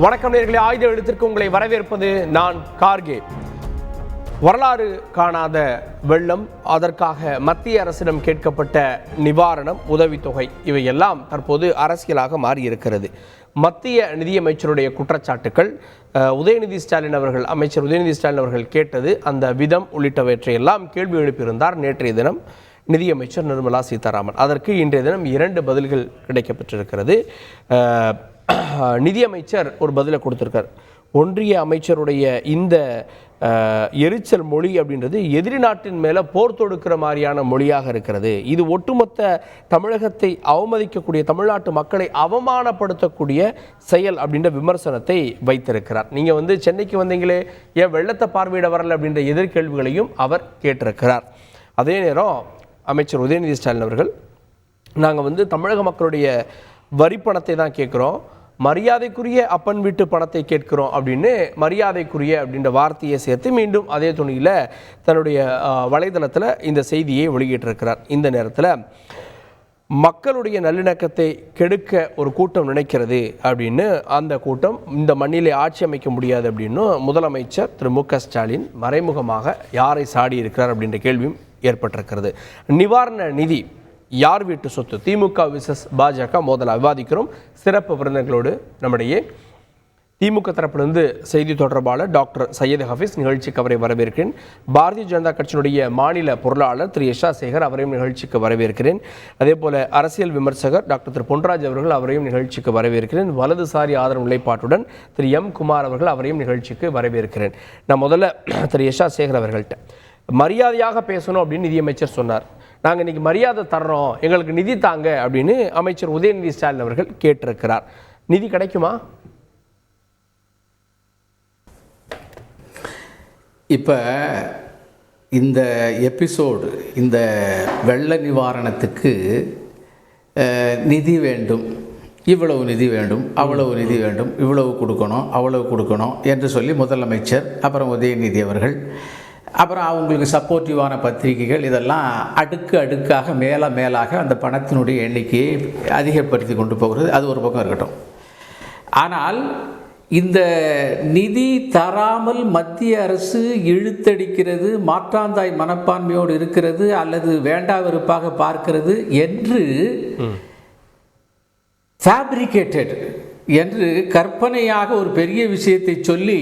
வணக்கம் நேயர்களே, ஆயுத எழுத்திற்கு உங்களை வரவேற்பது நான் கார்கே. வரலாறு காணாத வெள்ளம், அதற்காக மத்திய அரசிடம் கேட்கப்பட்ட நிவாரணம், உதவித்தொகை இவையெல்லாம் தற்போது அரசியலாக மாறியிருக்கிறது. மத்திய நிதியமைச்சருடைய குற்றச்சாட்டுக்கள், உதயநிதி ஸ்டாலின் அவர்கள், அமைச்சர் உதயநிதி ஸ்டாலின் அவர்கள் கேட்டது, அந்த விதம் உள்ளிட்டவற்றையெல்லாம் கேள்வி எழுப்பியிருந்தார் நேற்றைய தினம் நிதியமைச்சர் நிர்மலா சீதாராமன். அதற்கு இன்றைய தினம் 2 பதில்கள் கிடைக்கப்பெற்றிருக்கிறது. நிதியமைச்சர் ஒரு பதிலை கொடுத்திருக்கார். ஒன்றிய அமைச்சருடைய இந்த எரிச்சல் மொழி அப்படின்றது எதிரி நாட்டின் மேலே போர் தொடுக்கிற மாதிரியான மொழியாக இருக்கிறது. இது ஒட்டுமொத்த தமிழகத்தை அவமதிக்கக்கூடிய, தமிழ்நாட்டு மக்களை அவமானப்படுத்தக்கூடிய செயல் அப்படின்ற விமர்சனத்தை வைத்திருக்கிறார். நீங்கள் சென்னைக்கு வந்தீங்களே, ஏன் வெள்ளத்தை பார்வையிட வரல அப்படின்ற எதிர்கேள்விகளையும் அவர் கேட்டிருக்கிறார். அதே நேரம் அமைச்சர் உதயநிதி ஸ்டாலின் அவர்கள், நாங்கள் தமிழக மக்களுடைய வரிப்பணத்தை தான் கேட்குறோம், மரியாதைக்குரிய அப்பன் வீட்டு பணத்தை கேட்கிறோம் அப்படின்னு மரியாதைக்குரிய அப்படின்ற வார்த்தையை சேர்த்து மீண்டும் அதே துணியில் தன்னுடைய வலைதளத்தில் இந்த செய்தியை வெளியிட்டிருக்கிறார். இந்த நேரத்தில் மக்களுடைய நல்லிணக்கத்தை கெடுக்க ஒரு கூட்டம் நினைக்கிறது அப்படின்னு, அந்த கூட்டம் இந்த மண்ணிலே ஆட்சி அமைக்க முடியாது அப்படின்னு முதலமைச்சர் திரு மு.க. ஸ்டாலின் மறைமுகமாக யாரை சாடி இருக்கிறார் அப்படின்ற கேள்வியும் ஏற்பட்டிருக்கிறது. நிவாரண நிதி யார் வீட்டு சொத்து? திமுக விசஸ் பாஜக மோதலா விவாதிக்கிறோம். சிறப்பு விருந்தினர்களோடு நம்முடைய திமுக தரப்பிலிருந்து செய்தி தொடர்பாளர் டாக்டர் சையது ஹஃபீஸ் நிகழ்ச்சிக்கு அவரை வரவேற்கிறேன். பாரதிய ஜனதா கட்சியினுடைய மாநில பொருளாளர் திரு எஷா சேகர் அவரையும் நிகழ்ச்சிக்கு வரவேற்கிறேன். அதே போல அரசியல் விமர்சகர் டாக்டர் திரு பொன்ராஜ் அவர்கள் அவரையும் நிகழ்ச்சிக்கு வரவேற்கிறேன். வலதுசாரி ஆதரவு நிலைப்பாட்டுடன் திரு எம் குமார் அவர்கள் அவரையும் நிகழ்ச்சிக்கு வரவேற்கிறேன். நான் முதல்ல திரு எஷா சேகர் அவர்கள்ட்ட, மரியாதையாக பேசணும் அப்படின்னு நிதியமைச்சர் சொன்னார். நாங்கள் இன்றைக்கி மரியாதை தர்றோம், எங்களுக்கு நிதி தாங்க அப்படின்னு அமைச்சர் உதயநிதி ஸ்டாலின் அவர்கள் கேட்டிருக்கிறார். நிதி கிடைக்குமா? இப்போ இந்த எபிசோடு, இந்த வெள்ள நிவாரணத்துக்கு நிதி வேண்டும், இவ்வளவு நிதி வேண்டும், அவ்வளவு நிதி வேண்டும், இவ்வளவு கொடுக்கணும், அவ்வளவு கொடுக்கணும் என்று சொல்லி முதலமைச்சர், அப்புறம் உதயநிதி அவர்கள், அப்புறம் அவங்களுக்கு சப்போர்ட்டிவான பத்திரிகைகள், இதெல்லாம் அடுக்கு அடுக்காக மேலாக அந்த பணத்தினுடைய எண்ணிக்கையை அதிகப்படுத்தி கொண்டு போகிறது. அது ஒரு பக்கம் இருக்கட்டும். ஆனால் இந்த நிதி தராமல் மத்திய அரசு இழுத்தடிக்கிறது, மாற்றாந்தாய் மனப்பான்மையோடு இருக்கிறது, அல்லது வேண்டா வெறுப்பாக பார்க்கிறது என்று ஃபேப்ரிகேட்டட் என்று கற்பனையாக ஒரு பெரிய விஷயத்தை சொல்லி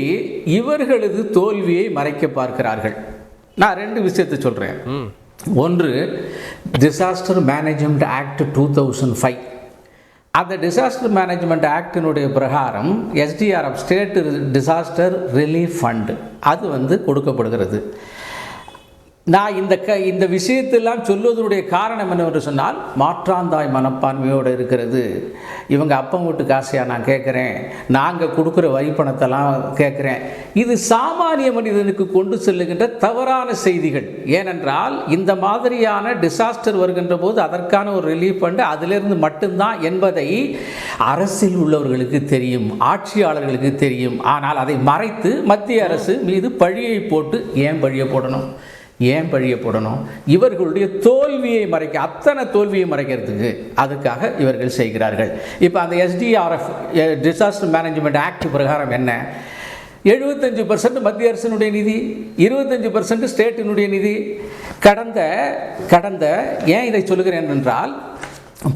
இவர்களது தோல்வியை மறைக்க பார்க்கிறார்கள். நான் 2 விஷயத்தை சொல்கிறேன். ஒன்று, டிசாஸ்டர் மேனேஜ்மெண்ட் ஆக்ட் 2005. அந்த டிசாஸ்டர் மேனேஜ்மெண்ட் ஆக்டினுடைய பிரகாரம் SDRF, state disaster relief fund, அது கொடுக்கப்படுகிறது. நான் இந்த விஷயத்தெல்லாம் சொல்வதனுடைய காரணம் என்னவென்று சொன்னால், மாற்றாந்தாய் மனப்பான்மையோடு இருக்கிறது. இவங்க அப்பம் வீட்டு காசையாக நான் கேட்குறேன், நாங்கள் கொடுக்குற வரி பணத்தெல்லாம் கேட்குறேன். இது சாமானிய மனிதனுக்கு கொண்டு செல்லுகின்ற தவறான செய்திகள். ஏனென்றால் இந்த மாதிரியான டிசாஸ்டர் வருகின்ற போது அதற்கான ஒரு ரிலீஃப் ஃபண்டு அதிலிருந்து மட்டும்தான் என்பதை அரசில் உள்ளவர்களுக்கு தெரியும், ஆட்சியாளர்களுக்கு தெரியும். ஆனால் அதை மறைத்து மத்திய அரசு மீது பழியை போட்டு, ஏன் பழியை போடணும்? இவர்களுடைய தோல்வியை மறைக்க, அத்தனை தோல்வியை மறைக்கிறதுக்கு அதுக்காக இவர்கள் செய்கிறார்கள். இப்போ அந்த SDRF, டிசாஸ்டர் மேனேஜ்மெண்ட் ஆக்ட் பிரகாரம் என்ன, 75% மத்திய அரசினுடைய நிதி, 25% ஸ்டேட்டினுடைய நிதி. கடந்த ஏன் இதை சொல்லுகிறேன் என்றால்,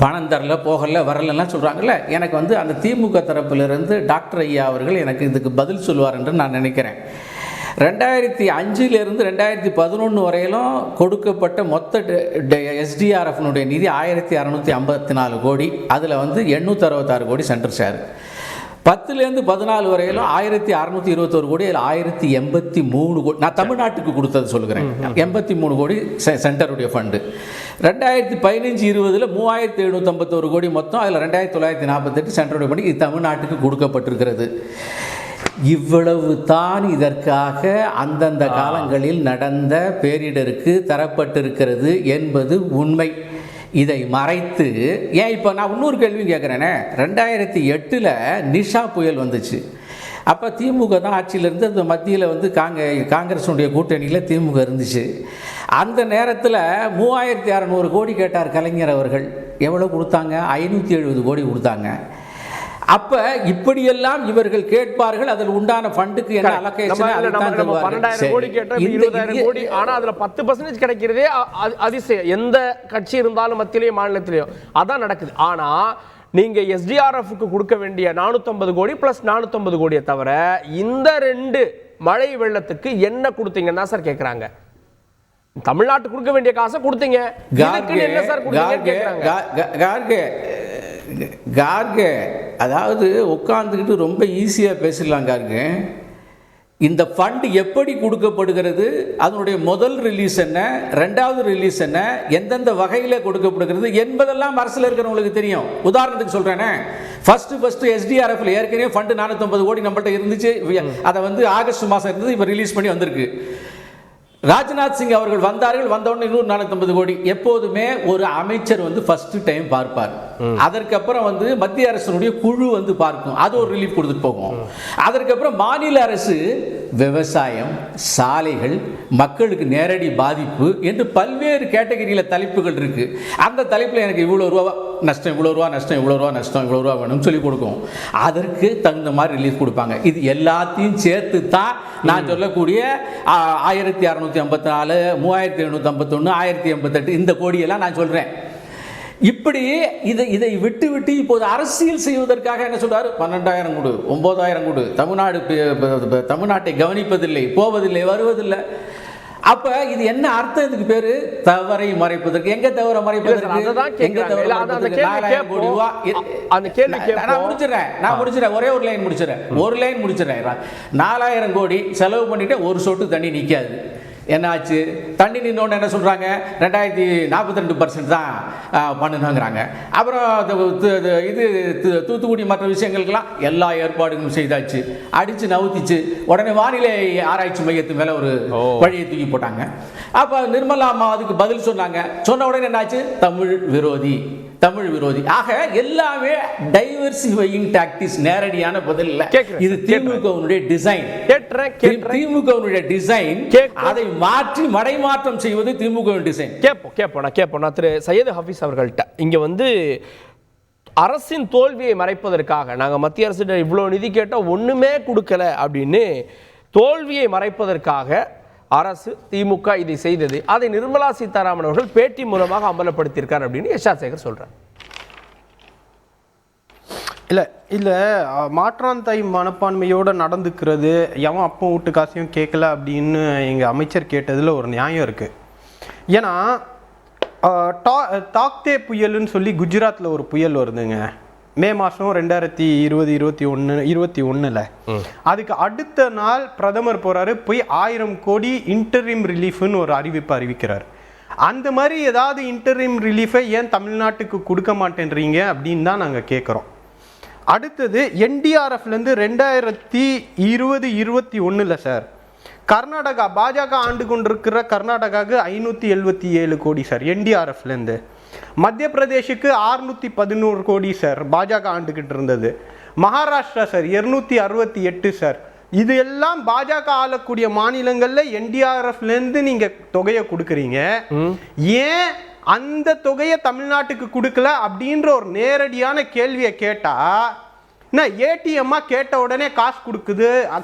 பணம் தரல, போகல, வரலாம் சொல்கிறாங்கல்ல. எனக்கு அந்த திமுக தரப்பிலிருந்து டாக்டர் ஐயா அவர்கள் எனக்கு இதுக்கு பதில் சொல்லுவார் என்று நான் நினைக்கிறேன். 2005 2011 வரையிலும் கொடுக்கப்பட்ட மொத்த SDRFனுடைய நிதி 1654 கோடி. அதில் 866 கோடி சென்ட்ரல் ஷேர். 10 14 வரையிலும் 1621 கோடி, அதில் 1083 கோடி நான் தமிழ்நாட்டுக்கு கொடுத்தது சொல்லுகிறேன். 83 கோடி சென்டருடைய ஃபண்டு. 2015-20 3751 கோடி மொத்தம். அதில் 2948 சென்டருடைய ஃபண்டு இது தமிழ்நாட்டுக்கு கொடுக்கப்பட்டிருக்கிறது. இவ்வளவு தான் இதற்காக அந்தந்த காலங்களில் நடந்த பேரிடருக்கு தரப்பட்டிருக்கிறது என்பது உண்மை. இதை மறைத்து, ஏன் இப்போ நான் இன்னொரு கேள்வி கேட்குறேனே, 2008 நிஷா புயல் வந்துச்சு. அப்போ திமுக தான் ஆட்சியிலேருந்து, அந்த மத்தியில் காங்கிரஸுடைய கூட்டணியில் திமுக இருந்துச்சு. அந்த நேரத்தில் 3600 கோடி கேட்டார் கலைஞர் அவர்கள். எவ்வளோ கொடுத்தாங்க? 570 கோடி கொடுத்தாங்க. அப்ப இப்படியெல்லாம் இவர்கள் கேட்பார்கள். அதில் உண்டான ஃபண்டுக்கு என்ன அலோகேஷன், 12,000 கோடி கேட்டா 20,000 கோடி, ஆனா அதுல 10% கிடைக்கிறதே அதிசயம். எந்த கட்சி இருந்தாலும் மத்தியிலேயே மாநிலத்திலேயும் அதான் நடக்குது. ஆனா நீங்க எஸ்டிஆர்எஃப்க்கு கொடுக்க வேண்டிய 450 கோடி பிளஸ் 450 கோடியை தவிர இந்த 2 மழை வெள்ளத்துக்கு என்ன கொடுத்தீங்கன்னா சார் கேக்குறாங்க. தமிழ்நாட்டுக்கு கொடுக்க வேண்டிய காசை கொடுத்தீங்க, என்ன சார் கார்கே? அதாவது உட்கார்ந்துக்கிட்டு ரொம்ப ஈஸியா பேசலாம் கார்கே. இந்த ஃபண்ட் எப்படி கொடுக்கப்படுகிறது, அதனுடைய முதல் ரிலீஸ் என்ன, ரெண்டாவது ரிலீஸ் என்ன, எந்தெந்த வகையில் கொடுக்கப்படுகிறது என்பதெல்லாம் அரசில் இருக்கிறவங்களுக்கு தெரியும். உதாரணத்துக்கு சொல்றேனே, ஃபர்ஸ்ட் எஸ்டிஆர்எஃப்ல ஏற்கனவே ஃபண்ட் 450 கோடி நம்மள்ட்ட இருந்துச்சு. அதை ஆகஸ்ட் மாதம் இருந்தது, இப்போ ரிலீஸ் பண்ணி வந்திருக்கு. ராஜ்நாத் சிங் அவர்கள் வந்தார்கள், வந்தவுடனே 450 கோடி. எப்போதுமே ஒரு அமைச்சர் ஃபர்ஸ்ட் டைம் பார்ப்பார். அதற்கப்புறம் மத்திய அரசுடைய குழு பார்க்கும், அது ஒரு ரிலீஃப் கொடுத்துட்டு போகும். அதற்கப்புறம் மாநில அரசு விவசாயம், சாலைகள், மக்களுக்கு நேரடி பாதிப்பு என்று பல்வேறு கேட்டகரியில் தலைப்புகள் இருக்கு. அந்த தலைப்பில் எனக்கு இவ்வளோ ரூபா நஷ்டம், இவ்வளோ ரூபா நஷ்டம், இவ்வளோ ரூபா நஷ்டம், இவ்வளோ ரூபா வேணும்னு சொல்லி கொடுக்கும். அதற்கு தகுந்த மாதிரி ரிலீஃப் கொடுப்பாங்க. இது எல்லாத்தையும் சேர்த்து தான் நான் சொல்லக்கூடிய 1654, 3751, 1088 இந்த கோடியெல்லாம் நான் சொல்றேன். இப்படி இதை விட்டு இப்போது அரசியல் செய்வதற்காக என்ன சொல்றாரு, 12,000 கொடு, 9,000 கொடு, தமிழ்நாட்டை கவனிப்பதில்லை, போவதில்லை, வருவதில்லை. அப்ப இது என்ன அர்த்தம்? இதுக்கு பேரு தவறை மறைப்பதற்கு. எங்க தவற மறைப்பதற்கு? நான் முடிச்சிடறேன், ஒரே ஒரு லைன் முடிச்சிடறேன். 4,000 கோடி செலவு பண்ணிட்டு ஒரு சொட்டு தண்ணி நிக்காது. என்னாச்சு? தண்ணி நின்னோன்னு என்ன சொல்றாங்க, 2042% தான் பண்ணுங்கிறாங்க. அப்புறம் இது தூத்துக்குடி மற்ற விஷயங்களுக்கெல்லாம் எல்லா ஏற்பாடுகளும் செய்தாச்சு, அடிச்சு நவுத்திச்சு. உடனே வானிலை ஆராய்ச்சி மையத்து மேல ஒரு வழியை தூக்கி போட்டாங்க. அப்ப நிர்மலா அம்மா அதுக்கு பதில் சொன்னாங்க. சொன்ன உடனே என்னாச்சு? தமிழ் விரோதி. ஆக எல்லாமே டைவர்சிஃபையிங் டாக்டிக்ஸ், நேரடியான பதில் இல்ல. இது திமுகவுடைய டிசைன். திமுகவுடைய டிசைன், அதை மாற்றி மடைமாற்றம் செய்வது திமுக டிசைன். கேட்போம் திரு சையது ஹபீஸ் அவர்கள்ட்ட. இங்க அரசின் தோல்வியை மறைப்பதற்காக நாங்கள் மத்திய அரசு இவ்வளோ நிதி கேட்டால் ஒன்றுமே கொடுக்கல அப்படின்னு தோல்வியை மறைப்பதற்காக அரசு திமுக இதை செய்தது. அதை நிர்மலா சீதாராமன் அவர்கள் பேட்டி மூலமாக அம்பலப்படுத்தியிருக்கார் அப்படின்னு எஸ்ஆர் சேகர் சொல்றார். இல்லை மாற்றாந்தாய் மனப்பான்மையோடு நடந்துக்கிறது, எவன் அப்போ வீட்டு காசையும் கேட்கல அப்படின்னு எங்கள் அமைச்சர் கேட்டதில் ஒரு நியாயம் இருக்குது. ஏன்னா தாக்தே புயல்னு சொல்லி குஜராத்தில் ஒரு புயல் வருதுங்க, மே மாதம் 2020-21 அதுக்கு அடுத்த நாள் பிரதமர் போறாரு, போய் 1000 கோடி இன்டரிம் ரிலீஃப்னு ஒரு அறிவிக்கிறார். அந்த மாதிரி ஏதாவது இன்டரிம் ரிலீஃபை ஏன் தமிழ்நாட்டுக்கு கொடுக்க மாட்டேன்றீங்க அப்படின்னு தான் நாங்கள் கேட்குறோம். அடுத்தது என்டிஆர்எஃப்லேருந்து 2020-21 சார் கர்நாடகா பாஜக ஆண்டு கொண்டிருக்கிற கர்நாடகாவுக்கு 577 கோடி சார் என்டிஆர்எஃப்லேருந்து. மத்திய பிரதேஷுக்கு 611 கோடி சார் பாஜக ஆண்டுகிட்டு இருந்தது. Maharashtra sir 268 sir. இது எல்லாம் பாஜக ஆளக்கூடிய மாநிலங்கள்ல என்டிஆர்எஃப்லேருந்து நீங்க தொகையை கொடுக்குறீங்க. ஏன் அந்த தொகையை தமிழ்நாட்டுக்கு கொடுக்கல அப்படின்ற ஒரு நேரடியான கேள்வியை கேட்டா, ஏடிஎம்மா கேட்ட உடனே காசு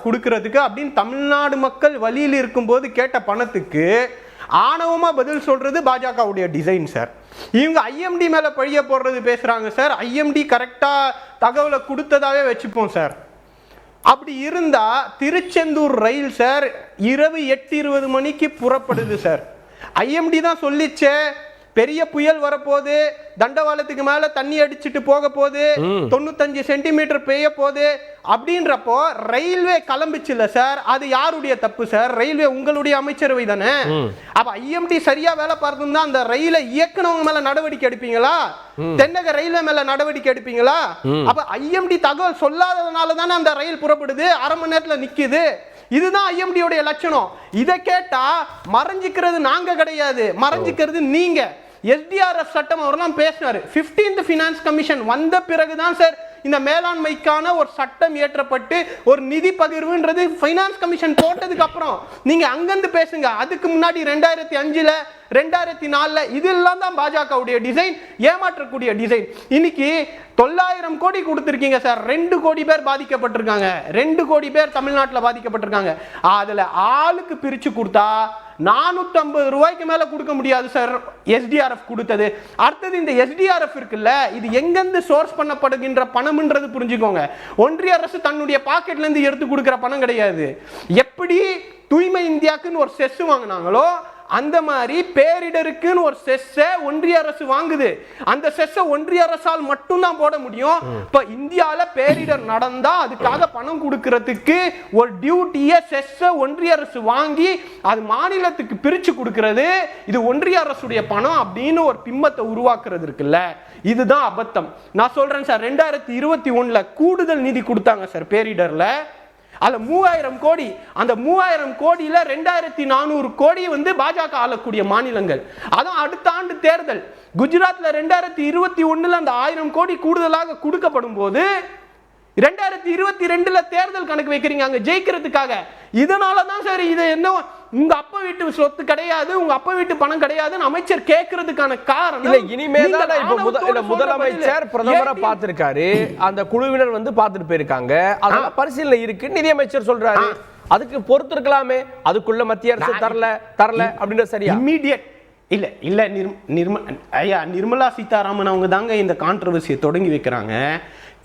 கொடுக்கறதுக்கு அப்படின்னு தமிழ்நாடு மக்கள் வழியில் இருக்கும்போது கேட்ட பணத்துக்கு ஆணவமா பதில் சொல்றது பாஜகவுடைய டிசைன் சார். இவங்க ஐஎம்டி மேல பழிய போடுறது பேசுறாங்க சார். ஐஎம்டி கரெக்டா தகவலை கொடுத்ததாவே வச்சுப்போம் சார். அப்படி இருந்தா திருச்செந்தூர் ரயில் சார் இரவு 8:20 மணிக்கு புறப்படுது சார். ஐஎம்டி தான் சொல்லிச்சே பெரிய புயல் வரப்போது, தண்டவாளத்துக்கு மேல தண்ணி அடிச்சுட்டு போக போது, 95 சென்டிமீட்டர் பெய்ய போது அப்படின்றப்போ ரயில்வே கிளம்பிச்சுல சார். அது யாருடைய தப்பு சார்? ரயில்வே உங்களுடைய அமைச்சரவை தானே. அப்ப ஐஎம்டி சரியா வேலை பார்த்துருந்தா அந்த ரயிலை இயக்குனவங்க மேல நடவடிக்கை எடுப்பீங்களா? தென்னக ரயில்வே மேல நடவடிக்கை எடுப்பீங்களா? அப்ப ஐஎம்டி தகவல் சொல்லாததுனால தானே அந்த ரயில் புறப்படுது, அரை மணி நேரத்துல நிக்குது. இதுதான் ஐஎம்டியோட லட்சணம். இதை கேட்டா மறைஞ்சிக்கிறது நாங்க கிடையாது, மறைஞ்சிக்கிறது நீங்க. எஸ்டிஆர்எஃப் சட்டம் அவரெல்லாம் பேசினாரு. 15th ஃபினான்ஸ் கமிஷன் வந்த பிறகுதான் சார் இந்த மேலாண்மைக்கான ஒரு சட்டம் இயற்றப்பட்டு ஒரு நிதி பகிர்வுன்றது ஃபைனான்ஸ் கமிஷன் போட்டதுக்கு அப்புறம் நீங்க அங்கிருந்து பேசுங்க. அதுக்கு முன்னாடி 2005ல 2004ல இதெல்லாம் தான் பாஜகவுடைய டிசைன், ஏமாற்றக்கூடிய டிசைன். இன்னைக்கு 900 கோடி கொடுத்திருக்கீங்க சார். 2 கோடி பேர் பாதிக்கப்பட்டிருக்காங்க. 2 கோடி பேர் தமிழ்நாட்டில் பாதிக்கப்பட்டிருக்காங்க. அதுல ஆளுக்கு பிரிச்சு கொடுத்தா 450 ரூபாய்க்கு மேல கொடுக்க முடியாது சார் எஸ்டிஆர்எஃப் கொடுத்தது. அடுத்தது இந்த எஸ்டிஆர்எஃப் இருக்குல்ல, இது எங்கிருந்து சோர்ஸ் பண்ணப்படுகின்ற பணம்ன்றது புரிஞ்சுக்கோங்க. ஒன்றிய அரசு தன்னுடைய பாக்கெட்ல இருந்து எடுத்து கொடுக்கிற பணம் கிடையாது. எப்படி தூய்மை இந்தியாக்குன்னு ஒரு செஸ் வாங்கினாங்களோ அந்த மாதிரி பேரிடருக்குன்னு ஒரு செஸ்ஸை ஒன்றிய அரசு வாங்குது. அந்த செஸ்ஸை ஒன்றிய அரசால் மட்டும்தான் போட முடியும். இப்ப இந்தியால பேரிடர் நடந்தா அதுக்காக பணம் கொடுக்கறதுக்கு ஒரு டியூட்டியை செஸ்ஸை ஒன்றிய அரசு வாங்கி அது மாநிலத்துக்கு பிரிச்சு கொடுக்கிறது, இது ஒன்றிய அரசுடைய பணம் அப்படின்னு ஒரு பிம்பத்தை உருவாக்குறது இருக்குல்ல, இதுதான் அபத்தம். நான் சொல்றேன் சார், 2021ல கூடுதல் நிதி கொடுத்தாங்க சார் பேரிடர்ல. அதுல 3000 கோடி. அந்த 3000 கோடியில 2400 கோடி வந்து பாஜக ஆளக்கூடிய மாநிலங்கள். அதான் அடுத்த ஆண்டு தேர்தல் குஜராத்ல 2021ல அந்த 1000 கோடி கூடுதலாக கொடுக்கப்படும் போது 2022ல தேர்தல் கணக்கு வைக்கிறீங்க அங்க ஜெயிக்கிறதுக்காக. இதனாலதான் சார் இது என்ன உங்க அப்பா வீட்டு சொத்து கிடையாது, உங்க அப்பா வீட்டு பணம் கிடையாதுன்னு அமைச்சர் கேட்கறதுக்கான காரணம் இல்ல. இனிமேதான் இப்ப முதலமைச்சர் பிரதமரை பார்த்திருக்காரு, அந்த குழுவினர் வந்து பார்த்துட்டு போயிருக்காங்க, அதனால பரிசீலனை இருக்கு நிதியமைச்சர் சொல்றாரு. அதுக்கு பொறுத்து இருக்கலாமே, அதுக்குள்ள மத்திய அரசு தரல அப்படின்ற சரியா? இம்மீடியட் இல்ல நிர்மலா சீதாராமன் அவங்க தாங்க இந்த கான்ட்ரவர்சியை தொடங்கி வைக்கிறாங்க.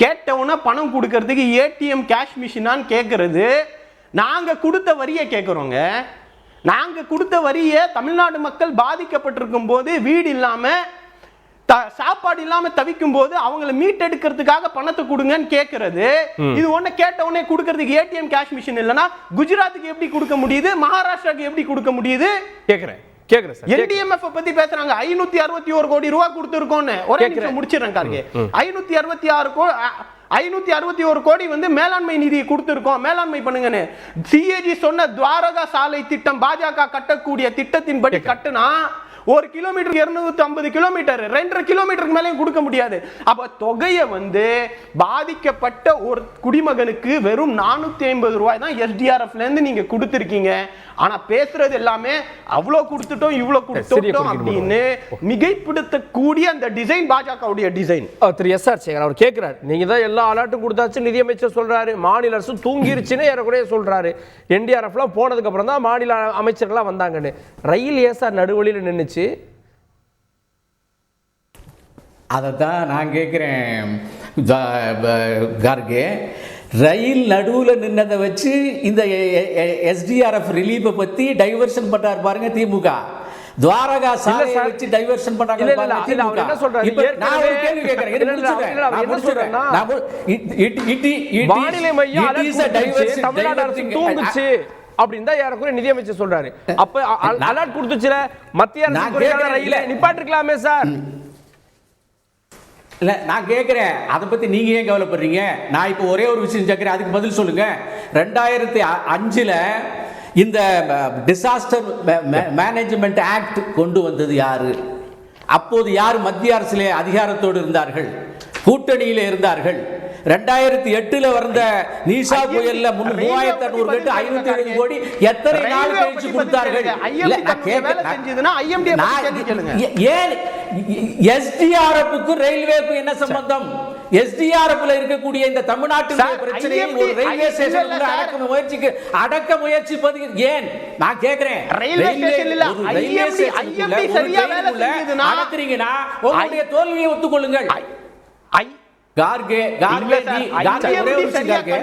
கேட்டவன பணம் கொடுக்கறதுக்கு ஏடிஎம் கேஷ் மிஷினான்னு கேட்கறது. நாங்க கொடுத்த வரியை கேட்கிறோங்க. நாங்க கொடுத்த வரியை தமிழ்நாடு மக்கள் பாதிக்கப்பட்டிருக்கும் போது, வீடு இல்லாம சாப்பாடு இல்லாம தவிக்கும் போது அவங்களை மீட்டெடுக்கிறதுக்காக பணத்தை கொடுங்கன்னு கேட்கறது. இது ஒண்ணு கேட்ட உடனே கொடுக்கறதுக்கு ஏடிஎம் கேஷ் மிஷின் இல்லைன்னா குஜராத்துக்கு எப்படி கொடுக்க முடியுது, மகாராஷ்டிராக்கு எப்படி கொடுக்க முடியுது? கேக்குறேன். என்டிஎம்எஃப் பத்தி பேசுறாங்க. 561 கோடி ரூபாய் கொடுத்திருக்கோம்னு. ஒரே நிமிஷம் முடிச்சிடுறேன் கார்கே. 561 கோடி வந்து மேலாண்மை நிதியை கொடுத்திருக்கோம், மேலாண்மை பண்ணுங்கன்னு. சிஏஜி சொன்ன துவாரகா சாலை திட்டம் பாஜக கட்டக்கூடிய திட்டத்தின்படி கட்டுனா 1 கிலோமீட்டர் 250 கிலோமீட்டர், 2.5 கிலோமீட்டருக்கு மேலே கொடுக்க முடியாது. அப்ப தொகையை வந்து பாதிக்கப்பட்ட ஒரு குடிமகனுக்கு வெறும் 450 ரூபாய் தான் எஸ்டிஆர்எஃப்ல இருந்து நீங்க கொடுத்திருக்கீங்க. ஆனா பேசுறது எல்லாமே அவ்வளவு கொடுத்துட்டோம் இவ்வளவு கொடுத்துட்டோம் அப்படின்னு மிகைப்படுத்தக்கூடிய அந்த டிசைன் பாஜகவுடைய டிசைன். திரு எஸ்.ஆர். சேகர் அவர் கேட்கிறார், நீங்க தான் எல்லா அலர்ட்டும் கொடுத்தாச்சு நிதியமைச்சர் சொல்றாரு, மாநில அரசு தூங்கிருச்சுன்னு ஏறக்குறைய சொல்றாரு. என்டிஆர்எஃப்லாம் போனதுக்கு அப்புறம் தான் மாநில அமைச்சர்கள்லாம் வந்தாங்கன்னு. ரயில் ஏன் சார் நடுவழியில் நின்றுச்சு? அதைத்தான் நான் கேட்குறேன் கார்கே. ரயில் நடுவில் நின்னதை வச்சு இந்த எஸ்டிஆர்எஃப் ரிலீஃபை பற்றி டைவர்ஷன் பண்றாரு பாருங்க திமுக. துவாரகா சாலையை வச்சு டைவர்ஷன் பண்றாங்க. நான் ஒரு கேள்வி கேட்கிறேன். அப்படின்னு தான் யாருக்கும் நிதியமைச்சர் சொல்றாரு. அப்ப அலர்ட் கொடுத்துச்சுல மத்திய அரசு ரயில நிப்பாட்டிருக்கலாமே சார். இல்ல நான் கேட்கிறேன், அதை பத்தி நீங்க ஏன் கவலைப்படுறீங்க? நான் இப்போ ஒரே ஒரு விஷயம் கேட்கிறேன், அதுக்கு பதில் சொல்லுங்க. 2005ல இந்த டிசாஸ்டர் மேனேஜ்மெண்ட் ஆக்ட் கொண்டு வந்தது யாரு? அப்போது யார் மத்திய அரசிலே அதிகாரத்தோடு இருந்தார்கள், கூட்டணியில இருந்தார்கள்? 2008ல வந்த நீஷா புயல்ல 3600 கோடி 570 கோடி எத்தனை நாள் கழிச்சு கொடுத்தார்கள்? ஏன் எஸ்டிஆர்எஃப்க்கு ரயில்வேக்கு என்ன சம்பந்தம்? எஸ்டிஆர்எஃப்ல இருக்கக்கூடிய இந்த தமிழ்நாட்டின் பிரச்சனையை ஒரு ரயில்வே ஸ்டேஷன்ல அடக்க முயற்சிப்பது ஏன்? நான் கேக்குறேன். ரயில்வே ஸ்டேஷன்ல ஐஎம்டி சரியா வேலை செஞ்சதுனா நடத்துறீங்கன்னா உங்களுடைய தோல்வியை ஒத்துக்கொள்ளுங்கள். கார்கே ஒரே ஒரு விஷயம் கார்கே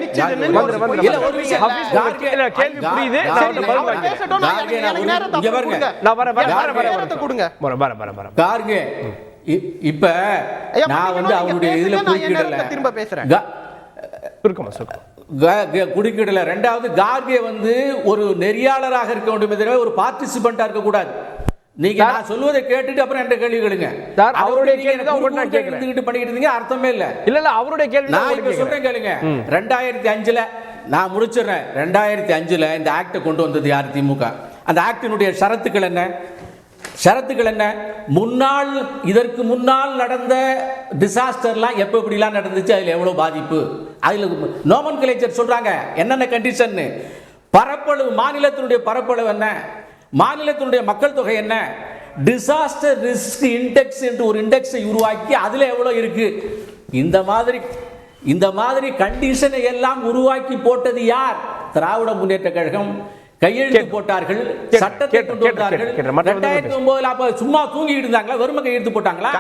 இல்ல ஒரு விஷயம் கார்கே இல்ல கேள்வி புரியுது. பேசட்டும், நான் நேரத்தை கொடுங்க. நான் நேரத்தை கொடுங்க. கார்கே இப்ப நான் வந்து அவருடைய இதுல குறுக்கிடல, திரும்ப பேசுறேன். குறுக்கிடல. ரெண்டாவது கார்கே வந்து ஒரு நெறியாளராக இருக்க வேண்டும், தவிர ஒரு பார்ட்டிசிபெண்டா இருக்க கூடாது. நீங்க நான் சொல்வதை கேட்டுட்டு அப்புறம் என்ற கேள்வி கேளுங்க. அவருடைய கேள்வி தான் உங்க நான் கேக்குறேன். பண்ணிட்டு இருந்தீங்க, அர்த்தமே இல்ல. இல்ல அவருடைய கேள்வி நான் இப்ப சொல்றேன் கேளுங்க. 2005ல நான் முடிச்சிடுறேன். 2005ல இந்த ஆக்ட கொண்டு வந்தது யார்? திமுக. அந்த ஆக்டினுடைய ஷரத்துக்கள் என்ன? ஷரத்துக்கள் என்ன? முன்னாள் இதற்கு முன்னால் நடந்த டிசாஸ்டர்லாம் எப்போ இப்படிலாம் நடந்துச்சு, அதில் எவ்வளோ பாதிப்பு, அதில் நோமன்கிளேச்சர் சொல்கிறாங்க என்னென்ன கண்டிஷன், பரப்பளவு, மாநிலத்தினுடைய பரப்பளவு என்ன, மாநிலத்தினுடைய மக்கள் தொகை என்ன, டிசாஸ்டர் ரிஸ்க் இண்டெக்ஸ் என்று ஒரு இண்டெக்ஸை உருவாக்கி அதில் எவ்வளோ இருக்கு, இந்த மாதிரி கண்டிஷனை எல்லாம் உருவாக்கி போட்டது யார்? திராவிட முன்னேற்ற கழகம். கையெழுத்து போட்டார்கள், சட்டத்தை கொண்டு வந்தார்கள். 2009 அப்ப சும்மா தூங்கிட்டு இருந்தாங்களா? வெறுமை கையெழுத்து போட்டாங்களா?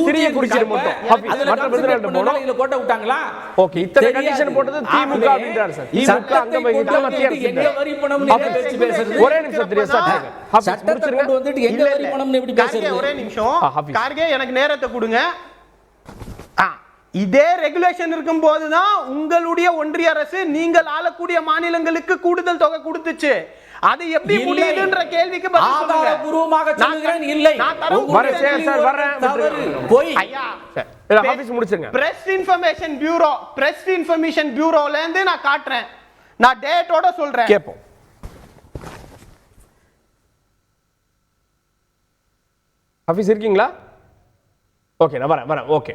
சிறிய குறிச்சீடு மட்டும் இதுல போட்ட விட்டாங்களா? ஓகே, இத்தனை கண்டிஷன் போட்டது திமுக அப்படின்றார் சார். திமுக அங்க வைக்கிட்ட மத்திய அரசு எங்க வரி பணம் பேசி பேசுறது? ஒரே நிமிஷம் தெரியும் சார். சட்டத்தை கொண்டு வந்துட்டு எங்க வரி பணம் எப்படி பேசுறது? ஒரே நிமிஷம் கார்கே, எனக்கு நேரத்தை கொடுங்க. இதே ரெகுலேஷன் இருக்கும் போதுதான் உங்களுடைய ஒன்றிய அரசு நீங்கள் ஆளக்கூடிய மாநிலங்களுக்கு கூடுதல் தொகை கொடுத்துச்சு. அது எப்படி முடியுதுன்ற கேள்விக்கு பதில் சொல்லுங்க. ஆதாரபூர்வமாக சொல்கிறேன் இல்லை. வரேன் சார், வரேன். போய் ஐயா, ஆபீஸ் முடிச்சிருங்க. பிரஸ் இன்ஃபர்மேஷன் பியூரோல இருந்து நான் காட்டுறேன். நான் டேட்டோட சொல்றேன். கேப்போம். ஆபீஸ் இருக்கீங்களா? ஓகே, நான் வரேன். ஓகே,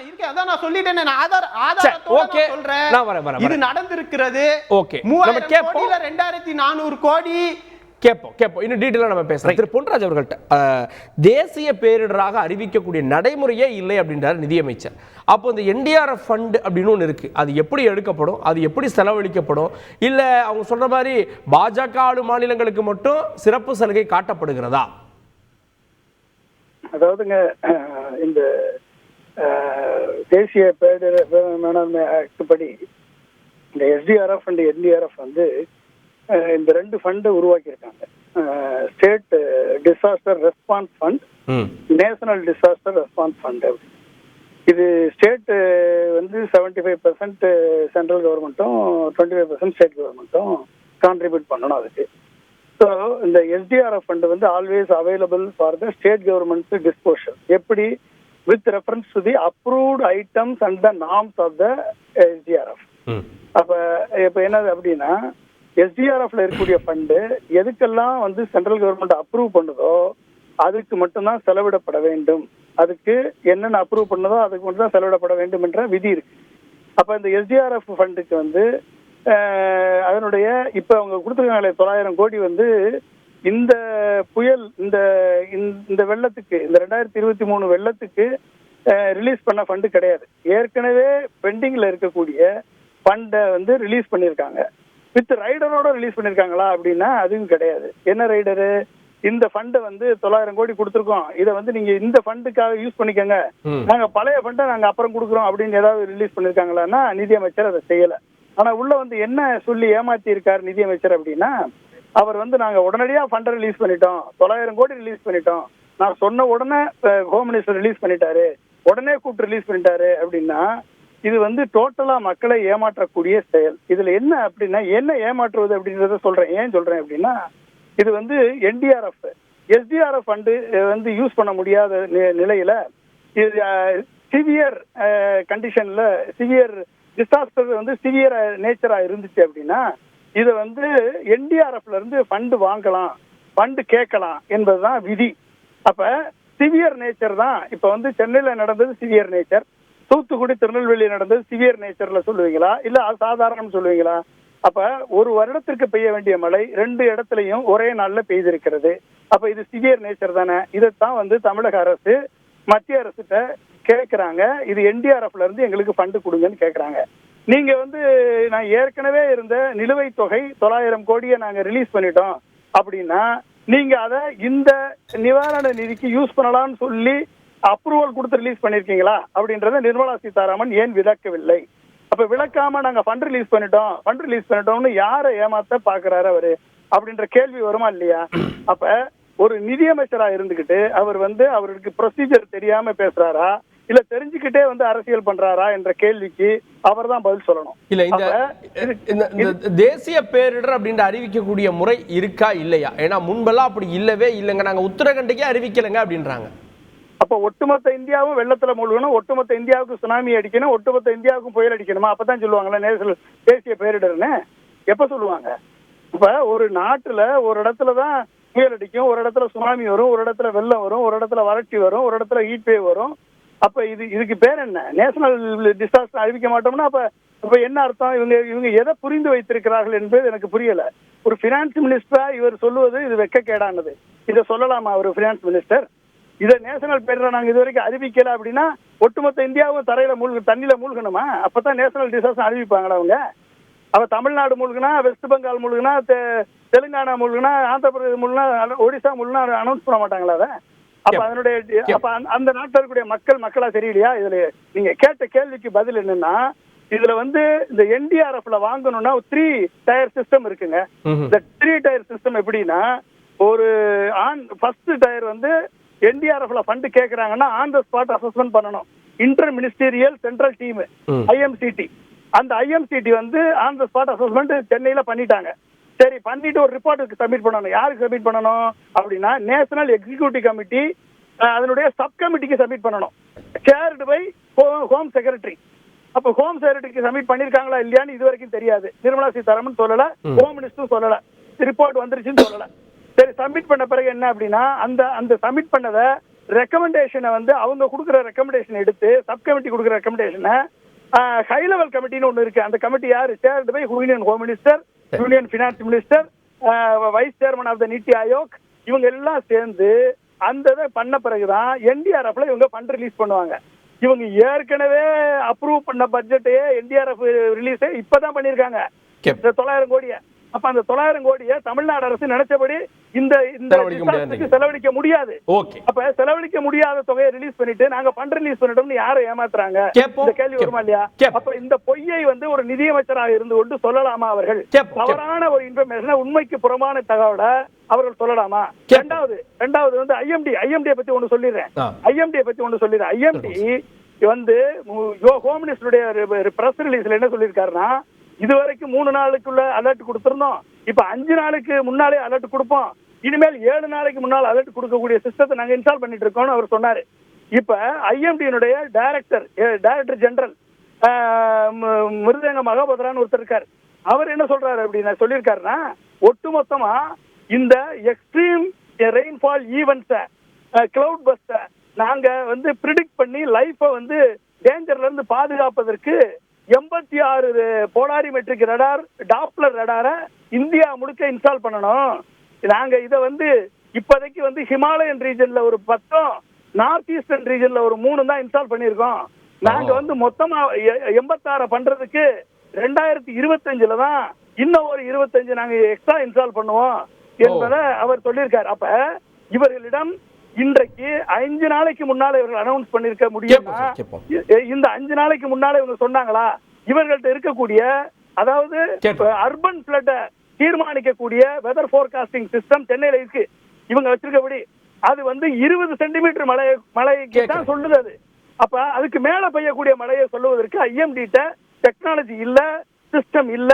இருக்கு. அதான் நான் சொல்லிட்டேனே, நான் ஆதாரத்தோட நான் சொல்றேன். நான் வரேன். இது நடந்திருக்கிறது. ஓகே, 3000 கோடியில 2400 கோடி. கேப்போம். இன்னும் டீட்டெயிலாக நம்ம பேசுறோம். திரு பொன்ராஜ் அவர்கள்ட்ட தேசிய பேரிடராக அறிவிக்கக்கூடிய நடைமுறையே இல்லை அப்படின்றார் நிதியமைச்சர். அப்போ இந்த என்டிஆர்எஃப் ஃபண்ட் அப்படின்னு ஒன்று இருக்கு, அது எப்படி எடுக்கப்படும், அது எப்படி செலவழிக்கப்படும், இல்லை அவங்க சொல்ற மாதிரி பாஜக ஆளு மாநிலங்களுக்கு மட்டும் சிறப்பு சலுகை காட்டப்படுகிறதா? அதாவதுங்க, இந்த தேசிய பேரிடர் மேலாண்மை ஆக்ட் படி இந்த எஸ்டிஆர்எஃப் அண்ட் என்டிஆர்எஃப் வந்து இந்த 2 ஃபண்டை உருவாக்கியிருக்காங்க. State disaster response fund, national disaster response fund. இது ஸ்டேட் வந்து 75% சென்ட்ரல் கவர்மெண்ட்டும் 25% ஸ்டேட் கவர்மெண்ட்டும் கான்ட்ரிபியூட் பண்ணணும் அதுக்கு. ஸோ இந்த எஸ்டிஆர்எஃப் ஃபண்ட் வந்து always available for the state government's disposal. எப்படி? With reference to the approved items and the norms of the SDRF. இப்போ என்னது அப்படின்னா, எஸ்டிஆர்எஃப்ல இருக்கக்கூடிய ஃபண்டு எதுக்கெல்லாம் வந்து சென்ட்ரல் கவர்மெண்ட் அப்ரூவ் பண்ணுதோ அதுக்கு மட்டும்தான் செலவிடப்பட வேண்டும். அதுக்கு என்னென்ன அப்ரூவ் பண்ணதோ அதுக்கு மட்டும் தான் செலவிடப்பட வேண்டும் என்ற விதி இருக்கு. அப்ப இந்த எஸ்டிஆர்எஃப் ஃபண்டுக்கு வந்து அதனுடைய இப்ப அவங்க கொடுத்துருக்காங்களே 900 கோடி வந்து இந்த புயல் இந்த வெள்ளத்துக்கு, இந்த 2023 வெள்ளத்துக்கு ரிலீஸ் பண்ண ஃபண்டு கிடையாது. ஏற்கனவே பெண்டிங்ல இருக்கக்கூடிய ஃபண்டை வந்து ரிலீஸ் பண்ணியிருக்காங்க. வித் ரைடரோட ரிலீஸ் பண்ணியிருக்காங்களா அப்படின்னா அதுவும் கிடையாது. என்ன ரைடரு? இந்த ஃபண்டை வந்து 900 கோடி கொடுத்துருக்கோம், இதை வந்து நீங்க இந்த ஃபண்டுக்காக யூஸ் பண்ணிக்கோங்க, நாங்க பழைய ஃபண்டை நாங்க அப்புறம் கொடுக்குறோம் அப்படின்னு ஏதாவது ரிலீஸ் பண்ணிருக்காங்களான்னா நிதியமைச்சர் அதை செய்யல. ஆனா உள்ள வந்து என்ன சொல்லி ஏமாத்தி இருக்காரு நிதியமைச்சர் அப்படின்னா, அவர் வந்து நாங்க உடனடியா ஃபண்டை ரிலீஸ் பண்ணிட்டோம், 900 கோடி ரிலீஸ் பண்ணிட்டோம், நான் சொன்ன உடனே ஹோம் மினிஸ்டர் ரிலீஸ் பண்ணிட்டாரு, உடனே கூப்பிட்டு ரிலீஸ் பண்ணிட்டாரு அப்படின்னா இது வந்து டோட்டலா மக்களை ஏமாற்றக்கூடிய செயல். இதுல என்ன அப்படின்னா, என்ன ஏமாற்றுவது அப்படின்றத சொல்றேன். ஏன் சொல்றேன் அப்படின்னா, இது வந்து என்டிஆர்எஃப் எஸ்டிஆர்எஃப் ஃபண்டு வந்து யூஸ் பண்ண முடியாத நிலையில இது சிவியர் கண்டிஷன்ல சிவியர் டிசாஸ்டர் வந்து சிவியர் நேச்சரா இருந்துச்சு அப்படின்னா இதை வந்து என்டிஆர்எஃப்ல இருந்து ஃபண்டு வாங்கலாம், ஃபண்டு கேட்கலாம் என்பதுதான் விதி. அப்ப சிவியர் நேச்சர் தான். இப்ப வந்து சென்னையில நடந்தது சிவியர் நேச்சர், தூத்துக்குடி திருநெல்வேலி நடந்தது சிவியர் நேச்சர்ல சொல்லுவீங்களா இல்ல சாதாரணம் சொல்லுவீங்களா? அப்ப ஒரு வருடத்திற்கு பெய்ய வேண்டிய மழை 2 இடத்துலயும் ஒரே நாள்ல பெய்திருக்கிறது. அப்ப இது சிவியர் நேச்சர் தானே. இதைத்தான் வந்து தமிழக அரசு மத்திய அரசுகிட்ட கேட்கிறாங்க. இது என்டிஆர்எஃப்ல இருந்து எங்களுக்கு ஃபண்டு கொடுங்கன்னு கேட்கறாங்க. நீங்க வந்து நான் ஏற்கனவே இருந்த நிலுவைத் தொகை 900 கோடியை நாங்க ரிலீஸ் பண்ணிட்டோம் அப்படின்னா நீங்க அதை இந்த நிவாரண நிதிக்கு யூஸ் பண்ணலாம்னு சொல்லி அப்ரூவல் கொடுத்து ரிலீஸ் பண்ணிருக்கீங்களா அப்படின்றத நிர்மலா சீதாராமன் ஏன் விளக்கவில்லை? அப்ப விளக்காம நாங்க ஃபண்ட் ரிலீஸ் பண்ணிட்டோம்னு யாரை ஏமாத்த பாக்குறாரு அவரு அப்படின்ற கேள்வி வருமா இல்லையா? அப்ப ஒரு நிதியமைச்சரா இருந்துகிட்டு அவர் வந்து அவருக்கு ப்ரொசீஜர் தெரியாம பேசுறாரா இல்ல தெரிஞ்சுக்கிட்டே வந்து அரசியல் பண்றாரா என்ற கேள்விக்கு அவர் தான் பதில் சொல்லணும். இல்ல இந்த தேசிய பேரிடர் அப்படின்ற அறிவிக்கக்கூடிய முறை இருக்கா இல்லையா? ஏன்னா முன்பெல்லாம் அப்படி இல்லவே இல்லைங்க, நாங்க உத்தரகண்டைக்கே அறிவிக்கலைங்க அப்படின்றாங்க. அப்ப ஒட்டுமொத்த இந்தியாவும் வெள்ளத்துல மூழ்கணும், ஒட்டுமொத்த இந்தியாவுக்கு சுனாமி அடிக்கணும், ஒட்டுமொத்த இந்தியாவுக்கும் புயல் அடிக்கணுமா? அப்பதான் சொல்லுவாங்களா தேசிய பேரிடர்னு? எப்ப சொல்லுவாங்க? இப்ப ஒரு நாட்டுல ஒரு இடத்துலதான் புயல் அடிக்கும், ஒரு இடத்துல சுனாமி வரும், ஒரு இடத்துல வெள்ளம் வரும், ஒரு இடத்துல வறட்சி வரும், ஒரு இடத்துல ஹீட் வேவ் வரும். அப்ப இதுக்கு பேர் என்ன? நேஷனல் டிசாஸ்டர் அறிவிக்க மாட்டோம்னா அப்ப என்ன அர்த்தம்? இவங்க எதை புரிந்து வைத்திருக்கிறார்கள் என்பது எனக்கு புரியல. ஒரு பினான்ஸ் மினிஸ்டரா இவர் சொல்லுவது இது வெட்கக்கேடானது. இதை சொல்லலாமா ஒரு பினான்ஸ் மினிஸ்டர்? இதை நேஷனல் பேரில் நாங்கள் இது வரைக்கும் அறிவிக்கல அப்படின்னா ஒட்டுமொத்த இந்தியாவும் தண்ணியில மூழ்கணுமா? அப்பதான் நேஷனல் டிசாஸ்டர் அறிவிப்பாங்களா அவங்க? அவ தமிழ்நாடு மூழ்கினா, வெஸ்ட் பெங்கால் மூழ்கினா, தெலுங்கானா மூழ்கினா, ஆந்திர பிரதேசம் மூழ்கினா, ஒடிசா மூழ்கினா அனௌன்ஸ் பண்ண மாட்டாங்களா அதை? அப்ப அந்த நாட்டில் இருக்கக்கூடிய மக்களா தெரியலையா? இதுல நீங்க கேட்ட கேள்விக்கு பதில் என்னன்னா, இதுல இந்த என்டிஆர்எஃப்ல வாங்கணும்னா 3 டயர் சிஸ்டம் இருக்குங்க. இந்த 3 டயர் சிஸ்டம் எப்படின்னா, ஒரு ஃபர்ஸ்ட் டயர் என்டிஆர்எஃப்ல ஃபண்ட் கேக்குறாங்கன்னா ஆன் த ஸ்பாட் அசஸ்மெண்ட் பண்ணணும். Inter ministerial central team IMCT. அந்த IMCT on the spot assessment சென்னையில பண்ணிட்டாங்க. சரி, பண்ணிட்டு ஒரு ரிப்போர்ட்டுக்கு சப்மிட் பண்ணணும். யாருக்கு சப்மிட் பண்ணணும் அப்படின்னா, நேஷனல் எக்ஸிகியூட்டிவ் கமிட்டி அதனுடைய சப் கமிட்டிக்கு சப்மிட் பண்ணணும், சேர்டு பை ஹோம் செக்ரட்டரி. அப்ப ஹோம் செக்ரட்டரிக்கு சப்மிட் பண்ணிருக்காங்களா இல்லையான்னு இது வரைக்கும் தெரியாது. நிர்மலா சீதாராமன் சொல்லல, ஹோம் மினிஸ்டரும் சொல்லல, ரிப்போர்ட் வந்துருச்சுன்னு சொல்லல. சரி, சப்மிட் பண்ண பிறகு என்ன அப்படின்னா, அந்த சப்மிட் பண்ணத ரெக்கமெண்டேஷனை அவங்க கொடுக்குற ரெக்கமெண்டேஷன் எடுத்து சப் கமிட்டி கொடுக்குற ரெக்கமெண்டேஷனை ஹை லெவல் கமிட்டின்னு ஒன்று இருக்கு. அந்த கமிட்டி யாரு? Chaired by union home minister, union finance minister, vice chairman of the NITI Aayog, இவங்க எல்லாம் சேர்ந்து அந்த இதை பண்ண பிறகுதான் என்டிஆர்எஃப்ல இவங்க ஃபண்ட் ரிலீஸ் பண்ணுவாங்க. இவங்க ஏற்கனவே அப்ரூவ் பண்ண பட்ஜெட்டையே என்டிஆர்எஃப் ரிலீஸ் இப்பதான் பண்ணிருக்காங்க, 900 கோடியை. அப்ப அந்த 900 கோடியை தமிழ்நாடு அரசு நினைச்சபடி இந்த செலவழிக்க முடியாது. அப்ப செலவழிக்க முடியாத தொகையை ரிலீஸ் பண்ணிட்டு நாங்க ஃபண்ட் ரிலீஸ் பண்ணிட்டோம்னு யாரை ஏமாத்துறாங்க? இந்த கேள்வி வருமா இல்லையா? அப்ப இந்த பொய்யை ஒரு நிதியமைச்சராக இருந்து கொண்டு சொல்லலாமா அவர்கள்? தவறான ஒரு இன்ஃபர்மேஷனை, உண்மைக்கு புறமான தகவலை அவர்கள் சொல்லலாமா? ரெண்டாவது ஐஎம்டி பத்தி ஒண்ணு சொல்லிடுறேன். ஐஎம்டி ஹோம் மினிஸ்டருடைய பிரஸ் ரிலீஸ்ல என்ன சொல்லியிருக்காருன்னா, இதுவரைக்கும் 3 நாளுக்குள்ள அலர்ட் கொடுத்திருந்தோம், இப்ப 5 நாளுக்கு முன்னாலே அலர்ட் கொடுப்போம், இனிமேல் 7 நாளைக்கு முன்னால் அலர்ட் கொடுக்கக்கூடிய சிஸ்டத்தை நாங்க இன்ஸ்டால் பண்ணிட்டு இருக்கோம்னு அவர் சொன்னாரு. இப்ப ஐஎம்டியினுடைய டைரக்டர் ஜெனரல் மிருதங்க மகாபத்ரான்னு ஒருத்தர் இருக்காரு. அவர் என்ன சொல்றாரு அப்படின்னு சொல்லியிருக்காருன்னா, ஒட்டுமொத்தமா இந்த எக்ஸ்ட்ரீம் ரெயின்ஃபால் ஈவென்ட்ஸ, கிளவுட் பஸ்ட நாங்க பிரிடிக்ட் பண்ணி லைஃப டேஞ்சர்ல இருந்து பாதுகாப்பதற்கு 86 போலாரிமெட்ரிக் ரடார், டாப்ளர் ரடாரை இந்தியா முழுக்க இன்ஸ்டால் பண்ணணும். நாங்க இதை இப்போதைக்கு ஹிமாலயன் ரீஜன்ல ஒரு 10, நார்த் ஈஸ்டர்ன் ரீஜன்ல ஒரு 3 தான் இன்ஸ்டால் பண்ணிருக்கோம். நாங்க மொத்தமா 86 பண்றதுக்கு 2025ல தான் இன்னும் ஒரு 25 நாங்க எக்ஸ்ட்ரா இன்ஸ்டால் பண்ணுவோம் என்பதை அவர் சொல்லியிருக்காரு. அப்ப இவர்களிடம் இன்றைக்கு 5 நாளைக்கு முன்னால இவர்கள் அனௌன்ஸ் பண்ணிருக்க முடியுமா? இந்த 5 நாளைக்கு முன்னால இவங்க சொன்னாங்களா? இவர்கள்ட்ட இருக்கக்கூடிய, அதாவது அர்பன் பிளட் தீர்மானிக்கக்கூடிய வெதர் போர்காஸ்டிங் சிஸ்டம் சென்னையில இருக்கு. இவங்க வச்சிருக்கபடி அது 20 சென்டிமீட்டர் மழைக்கு தான் சொல்லுது அது. அப்ப அதுக்கு மேல பெய்யக்கூடிய மழையை சொல்லுவதற்கு ஐஎம்டி டெக்னாலஜி இல்ல, சிஸ்டம் இல்ல,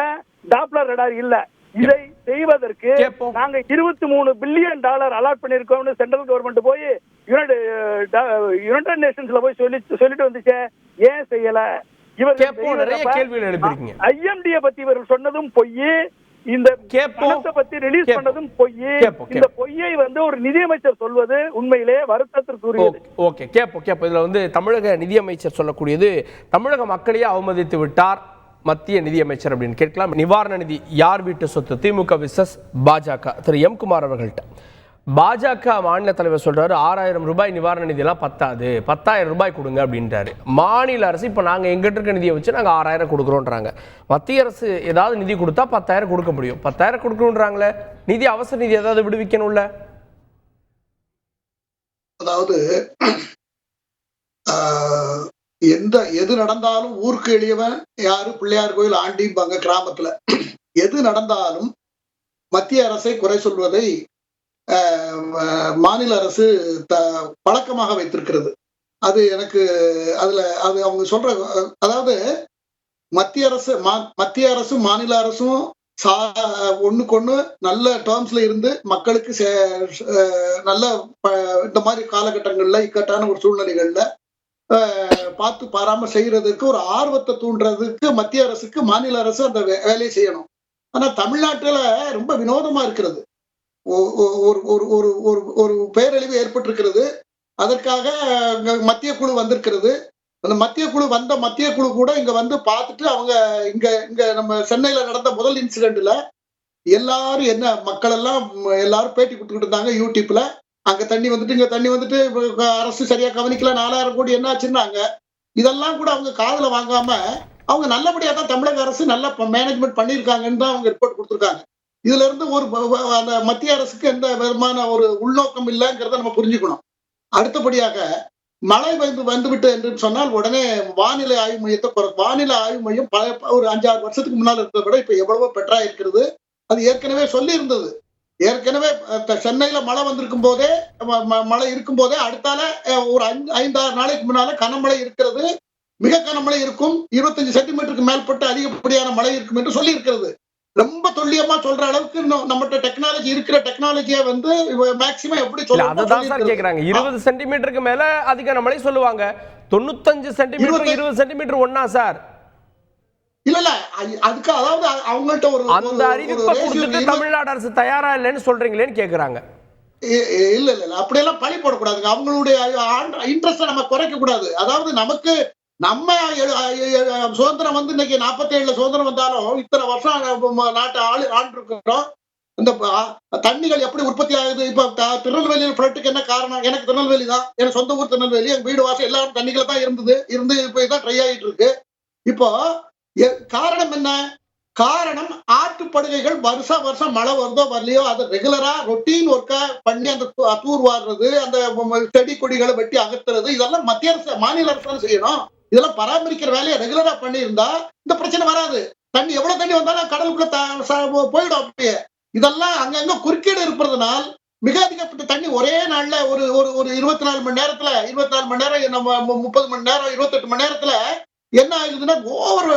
டாப்ளர் ரடார் இல்ல. இதை செய்வதற்கு நாங்க $23 பில்லியன் அலாட் பண்ணிருக்கோம்னு சென்ட்ரல் கவர்மெண்ட் போய் யுனைடெட் நேஷன்ஸ்ல போய் சொல்லிட்டு வந்துச்சே, ஏன் செய்யல? ஐஎம்டியை பத்தி இவர்கள் சொன்னதும் பொய், இந்த பணத்தை பத்தி ரிலீஸ் பண்ணதும் பொய். இந்த பொய்யை ஒரு நிதியமைச்சர் சொல்வது உண்மையிலே வருத்தத்திற்குரியது. ஓகே, கேப்போம். இதுல தமிழக நிதியமைச்சர் சொல்லக்கூடியது, தமிழக மக்களையே அவமதித்து விட்டார் மத்திய நிதியமைச்சர் அப்படின்னு கேட்கலாம். நிவாரண நிதி யார் வீட்டு சொத்து? திமுக விசஸ் பாஜக. திரு எம் குமார் அவர்கள்ட்ட பாஜக மாநில தலைவர் சொல்றாரு, 6000 ரூபாய் நிவாரண நிதி எல்லாம் பத்தாது, 10,000 ரூபாய் கொடுங்க அப்படின்றாரு. மாநில அரசு இப்ப நாங்க எங்கிட்ட இருக்க நிதியை வச்சு நாங்க 6000 கொடுக்குறோன்றாங்க. மத்திய அரசு ஏதாவது நிதி கொடுத்தா 10,000 கொடுக்க முடியும். 10,000 கொடுக்கணும்ன்றாங்களே, நிதி அவசர நிதி ஏதாவது விடுவிக்கணும்ல? அதாவது எது நடந்தாலும் ஊருக்கு எளியவன் யாரு? பிள்ளையார் கோயில் ஆண்டிம்பாங்க கிராமத்துல. எது நடந்தாலும் மத்திய அரசை குறை சொல்வதை மாநில அரசு பழக்கமாக வைத்திருக்கிறது. அது எனக்கு அது அவங்க சொல்ற, அதாவது மத்திய அரசும் மாநில அரசும் ஒண்ணுக்கு நல்ல டேர்ம்ஸ்ல இருந்து மக்களுக்கு நல்ல இந்த மாதிரி காலகட்டங்கள்ல, இக்கட்டான ஒரு சூழ்நிலைகள்ல பார்த்து பாராம செய்யறதுக்கு ஒரு ஆர்வத்தை தூண்டுறதுக்கு மத்திய அரசுக்கு மாநில அரசு அந்த வேலையை செய்யணும். ஆனா தமிழ்நாட்டுல ரொம்ப வினோதமா இருக்கிறது. ஒரு ஒரு ஒரு ஒரு ஒரு பேரழிவு ஏற்பட்டிருக்கிறது. அதற்காக மத்திய குழு வந்திருக்கிறது. அந்த மத்திய குழு கூட இங்க வந்து பார்த்துட்டு அவங்க இங்க இங்க நம்ம சென்னையில நடந்த முதல் இன்சிடென்ட்ல எல்லாரும் என்ன மக்கள் எல்லாம் எல்லாரும் பேட்டி கொடுத்துக்கிட்டு இருந்தாங்க யூடியூப்ல. அங்க தண்ணி வந்துட்டு இங்க தண்ணி வந்துட்டு அரசு சரியா கவனிக்கல, 4000 கோடி என்ன ஆச்சுன்னாங்க. இதெல்லாம் கூட அவங்க காதுல வாங்காம அவங்க நல்லபடியா தான் தமிழக அரசு நல்லா மேனேஜ்மெண்ட் பண்ணியிருக்காங்கன்னு தான் அவங்க ரிப்போர்ட் கொடுத்துருக்காங்க. இதுல இருந்து ஒரு அந்த மத்திய அரசுக்கு எந்த விதமான ஒரு உள்நோக்கம் இல்லைங்கிறத நம்ம புரிஞ்சுக்கணும். அடுத்தபடியாக மழை வந்துவிட்டு என்று சொன்னால் உடனே வானிலை ஆய்வு மையம் ஒரு 5-6 வருஷத்துக்கு முன்னால் இருக்கிறத விட இப்ப எவ்வளவோ பெட்டரா இருக்கிறது. அது ஏற்கனவே சொல்லி இருந்தது. ஏற்கனவே சென்னையில மழை வந்திருக்கும் போதே மழை இருக்கும் போதே அடுத்தால ஒரு 5-6 நாளைக்கு முன்னால கனமழை இருக்கிறது, மிக கனமழை இருக்கும், 25 சென்டிமீட்டருக்கு மேற்பட்டு அதிகப்படியான மழை இருக்கும் என்று சொல்லி இருக்கிறது. ரொம்ப துல்லியமா சொல்ற அளவுக்கு நம்மகிட்ட டெக்னாலஜி இருக்கிற டெக்னாலஜியை வந்து மேக்ஸிமம் எப்படி சொல்ல அதுதான் சார் கேக்குறாங்க. 20 சென்டிமீட்டருக்கு மேல அதிக மழை சொல்லுவாங்க. 95 சென்டிமீட்டர் 20 சென்டிமீட்டர் ஒண்ணா சார்? இல்ல அதுக்கு அதாவது அவங்கள்ட்ட ஒரு அந்த அறிவிப்பை கொடுத்துட்டு தமிழ்நாடு அரசு தயாரா இல்லைன்னு சொல்றீங்களேன்னு கேக்குறாங்க. இல்ல அப்படியெல்லாம் பழி போடக்கூடாதுங்க. அவங்களுடைய இன்ட்ரெஸ்ட நம்ம குறைக்க கூடாது. அதாவது நமக்கு நம்ம சுதந்திரம் வந்து இன்னைக்கு 47 சுதந்திரம் வந்தாலும் இத்தனை வருஷம் நாட்டை ஆண்டு இருக்கிறோம். இந்த தண்ணிகள் எப்படி உற்பத்தி ஆகுது? இப்ப திருநெல்வேலியில் ஃபிளட்டுக்கு என்ன காரணம்? எனக்கு திருநெல்வேலி தான், எனக்கு சொந்த ஊர் திருநெல்வேலி. எங்க வீடு வாசல் எல்லாரும் தண்ணிகளை தான் இருந்து இப்ப இதான் ட்ரை ஆகிட்டு இருக்கு. இப்போ காரணம் என்ன? காரணம் ஆற்றுப்படுகைகள் வருஷம் மழை வருதோ வரலையோ அது ரெகுலரா ரொட்டீன் ஒர்க்கா பண்ணி அந்த தூர் வாடுறது, அந்த செடி கொடிகளை வெட்டி அகற்றுறது, இதெல்லாம் மத்திய அரசு மாநில அரசு தான் செய்யணும். இதெல்லாம் பராமரிக்கிற வேலையை ரெகுலரா பண்ணி இருந்தா இந்த பிரச்சனை வராது. தண்ணி எவ்வளவு தண்ணி வந்தாலும் கடலுக்குள்ள போயிடும். அப்படியே இதெல்லாம் அங்கங்க குறுக்கீடு இருப்பதனால் மிக அதிகப்பட்ட தண்ணி ஒரே நாள்ல ஒரு ஒரு 24 மணி நேரத்துல 24 மணி நேரம் நம்ம 30 மணி நேரம் 28 மணி நேரத்துல என்ன ஆகுதுன்னா ஓவர்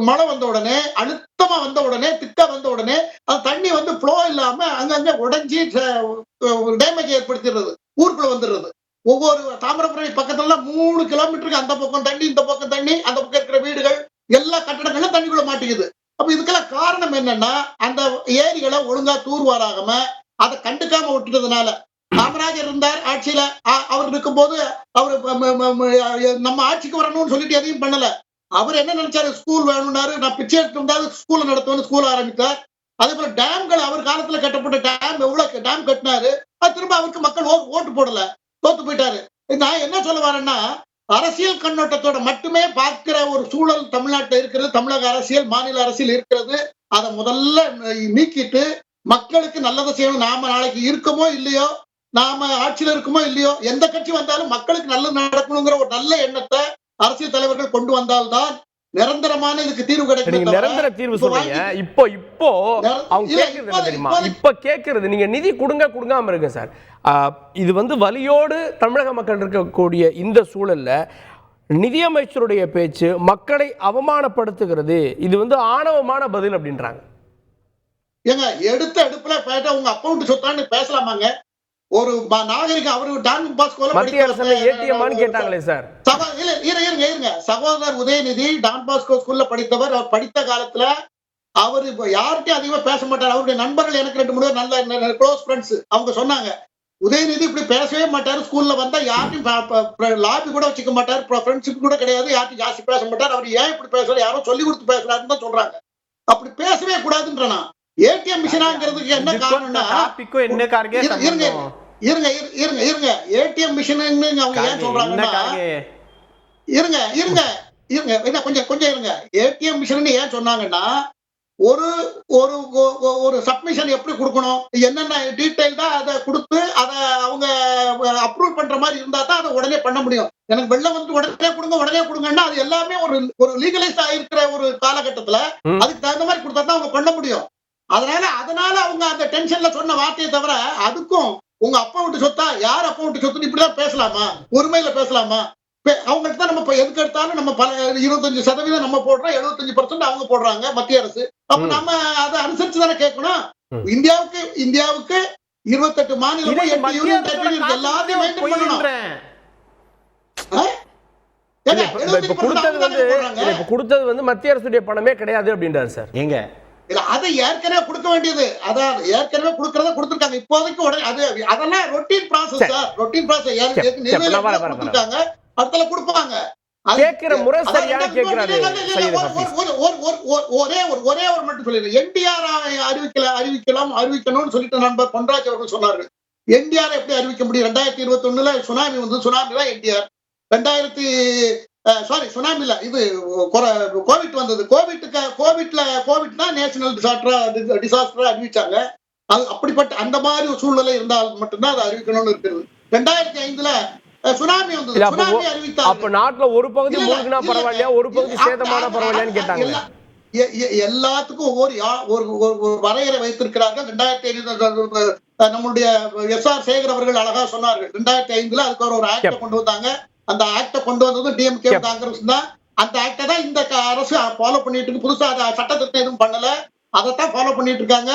மழை வந்த உடனே அழுத்தமா வந்த உடனே திக்கா வந்த உடனே அந்த தண்ணி வந்து ஃப்ளோ இல்லாம அங்கங்க உடைஞ்சி டேமேஜ் ஏற்படுத்திடுறது, ஊருக்குள்ள வந்துடுறது. ஒவ்வொரு தாமிரபரணி பக்கத்துல 3 கிலோமீட்டருக்கு அந்த பக்கம் தண்ணி இந்த பக்கம் தண்ணி, அந்த பக்கம் இருக்கிற வீடுகள் எல்லா கட்டடங்களும் தண்ணிக்குள்ள மாட்டிக்குது. அப்ப இதுக்கெல்லாம் காரணம் என்னன்னா அந்த ஏரிகளை ஒழுங்கா தூர்வாராகாம அதை கண்டுக்காம விட்டுட்டதுனால. காமராஜர் இருந்தார் ஆட்சியில, அவர் இருக்கும் போது அவரு நம்ம ஆட்சிக்கு வரணும்னு சொல்லிட்டு எதையும் பண்ணல. அவர் என்ன நினைச்சாரு? ஸ்கூல் வேணும்னாரு, நான் பிச்சை எடுத்து வந்தாரு ஸ்கூல்ல நடத்துவேன்னு ஸ்கூல் ஆரம்பித்தார். அதே போல டேம்கள் அவர் காலத்துல கட்டப்பட்ட டேம் எவ்வளவு டேம் கட்டினாரு, அது திரும்ப அவருக்கு மக்கள் ஓட்டு போடல, தோத்து போயிட்டாரு. நான் என்ன சொல்ல வரேன்னா அரசியல் கண்ணோட்டத்தோட மட்டுமே பார்க்கிற ஒரு சூழல் தமிழ்நாட்டில் இருக்கிறது. தமிழக அரசியல் மாநில அரசியல் இருக்கிறது. அதை முதல்ல நீக்கிட்டு மக்களுக்கு நல்லதை செய்யணும். நாம நாளைக்கு இருக்கமோ இல்லையோ, நாம ஆட்சியில இருக்குமோ இல்லையோ, எந்த கட்சி வந்தாலும் மக்களுக்கு நல்லது நடக்கணுங்கிற ஒரு நல்ல எண்ணத்தை அரசியல் தலைவர்கள் கொண்டு வந்தால்தான் நிரந்தரமான இதுக்கு தீர்வு கிடைக்கும். நிரந்தர தீர்வு சொல்றீங்க. இப்போ அவங்க கேக்குறது என்ன தெரியுமா? இப்ப கேக்குறது நீங்க நிதி கொடுங்காம இருங்க சார். இது வந்து வலியோடு தமிழக மக்கள் இருக்கக்கூடிய இந்த சூழல்ல நிதியமைச்சருடைய பேச்சு மக்களை அவமானப்படுத்துகிறது. இது வந்து ஆணவமான பதில் அப்படின்றாங்க. ஏங்க எடுத்த எடுப்புல பேட்டா உங்க அக்கௌண்ட் சொத்தான்னு பேசலாமாங்க? ஒரு நாகரிகம். அவரு டான் பாஸ்கோல மத்திய அரசு ஏடிஎம்னு கேட்டாங்களே சார். இருங்க சகோதரர் உதயநிதி டான் பாஸ்கோ ஸ்கூல்ல படித்தவர். அவர் படித்த காலத்துல அவரு யார்கிட்டயும் அதிகமா பேச மாட்டார். அவருடைய நண்பர்கள் எனக்கு 2-3 நல்ல க்ளோஸ் ஃப்ரெண்ட்ஸ், அவங்க சொன்னாங்க உதயநிதி இப்படி பேசவே மாட்டாரு. ஸ்கூல்ல வந்தா யார்ட்டையும் லாபி கூட வச்சுக்க மாட்டார், ஃப்ரெண்ட்ஷிப் கூட கிடையாது, யார்ட்டையும் ஜாஸ்தி பேச மாட்டார். அவர் ஏன் இப்படி பேசுறாரு? யாரோ சொல்லி கொடுத்து பேசுறாருன்னு தான் சொல்றாங்க. அப்படி பேசவே கூடாதுன்றனா. ஏடிஎம் மிஷினாங்கிறதுக்கு என்ன காரணம்னா இருங்க ஏடிஎம் மிஷின் அவங்க ஏன் சொல்றாங்கன்னா இருங்க கொஞ்சம் இருங்க. ஏடிஎம் மிஷின் ஏன் சொன்னாங்கன்னா ஒரு ஒரு ஒரு சப்மிஷன் எப்படி கொடுக்கணும், என்னென்ன டீடைல் தான் அதை கொடுத்து அதை அவங்க அப்ரூவ் பண்ற மாதிரி இருந்தா தான் அதை உடனே பண்ண முடியும். எனக்கு வெள்ளம் வந்து உடனே கொடுங்கன்னா அது எல்லாமே ஒரு லீகலைஸ் ஆயிருக்கிற ஒரு காலகட்டத்துல அதுக்கு தகுந்த மாதிரி கொடுத்தா தான் அவங்க பண்ண முடியும். அதனால அவங்க அந்த டென்ஷன்ல சொன்ன வார்த்தையை தவிர அதுக்கும் உங்க அப்பா விட்டு சொத்தா யார் அப்பா விட்டு சொத்துன்னு இப்படிதான் பேசலாமா? உரிமையில பேசலாமா? அவங்கள்ட்ட தான் நம்ம எதுக்கு எடுத்தாலும் நம்ம 25% நம்ம போடுறோம், 75% அவங்க போடுறாங்க மத்திய அரசு. அப்ப நம்ம அதை அனுசரிச்சு தானே கேட்கணும். இந்தியாவுக்கு 28 மாநிலமும் 8 யூனியன் டெரிட்டரி எல்லாத்தையும் மெயின்டைன் பண்ணணும். கொடுத்தது வந்து மத்திய அரசுடைய பணமே கிடையாது அப்படின்றாரு சார். எங்க இல்ல அதை ஏற்கனவே கொடுக்க வேண்டியது, அதான் ஏற்கனவே கொடுக்கறத கொடுத்திருக்காங்க. இப்போதைக்கு உடனே அதெல்லாம் routine process sir, routine process. கொடுத்திருக்காங்க, அடுத்தல கொடுப்பாங்க. கேட்கிற முறை சரியான கேட்கிறாரு. ஒரே ஒரு மட்டும் சொல்லிடுறேன். என்டிஆர் அறிவிக்கணும்னு சொல்லிட்டு நண்பர் பொன்ராஜ் அவர்கள் சொன்னார்கள். என்டிஆர் எப்படி அறிவிக்க முடியும்? 2021 சுனாமி வந்து, சுனாமில என்டிஆர் 2000 சுனாமில இது கோவிட் வந்தது. கோவிட் தான் நேஷனல் டிசாஸ்டரா அறிவிச்சாங்க. அது அப்படிப்பட்ட அந்த மாதிரி ஒரு சூழ்நிலை இருந்தால் மட்டும்தான் அதை அறிவிக்கணும்னு இருக்கிறது. 2005 சுனாமி வந்தது. சுனாமி அறிவித்தாங்க. அப்ப நாட்டுல ஒரு பகுதி மூழ்கினா பரவாயில்லையா, ஒரு பகுதி சேதமான பரவாயில்லையான்னு கேட்டாங்க. எல்லாத்துக்கும் ஒரு வரையறை வைத்திருக்கிறார்கள். 2005 நம்மளுடைய எஸ்ஆர் சேகர் அவர்கள் அழகா சொன்னார்கள். 2005 அதுக்கு ஒரு ஆக்ட கொண்டு வந்தாங்க. அந்த ஆக்ட கொண்டு வந்ததும் டிஎம்கே காங்கிரஸ் தான். அந்த ஆக்ட தான் இந்த அரசு ஃபாலோ பண்ணிட்டு இருக்கு. புதுசா சட்ட திருத்தம் எதுவும் பண்ணல, அதைத்தான் ஃபாலோ பண்ணிட்டு இருக்காங்க.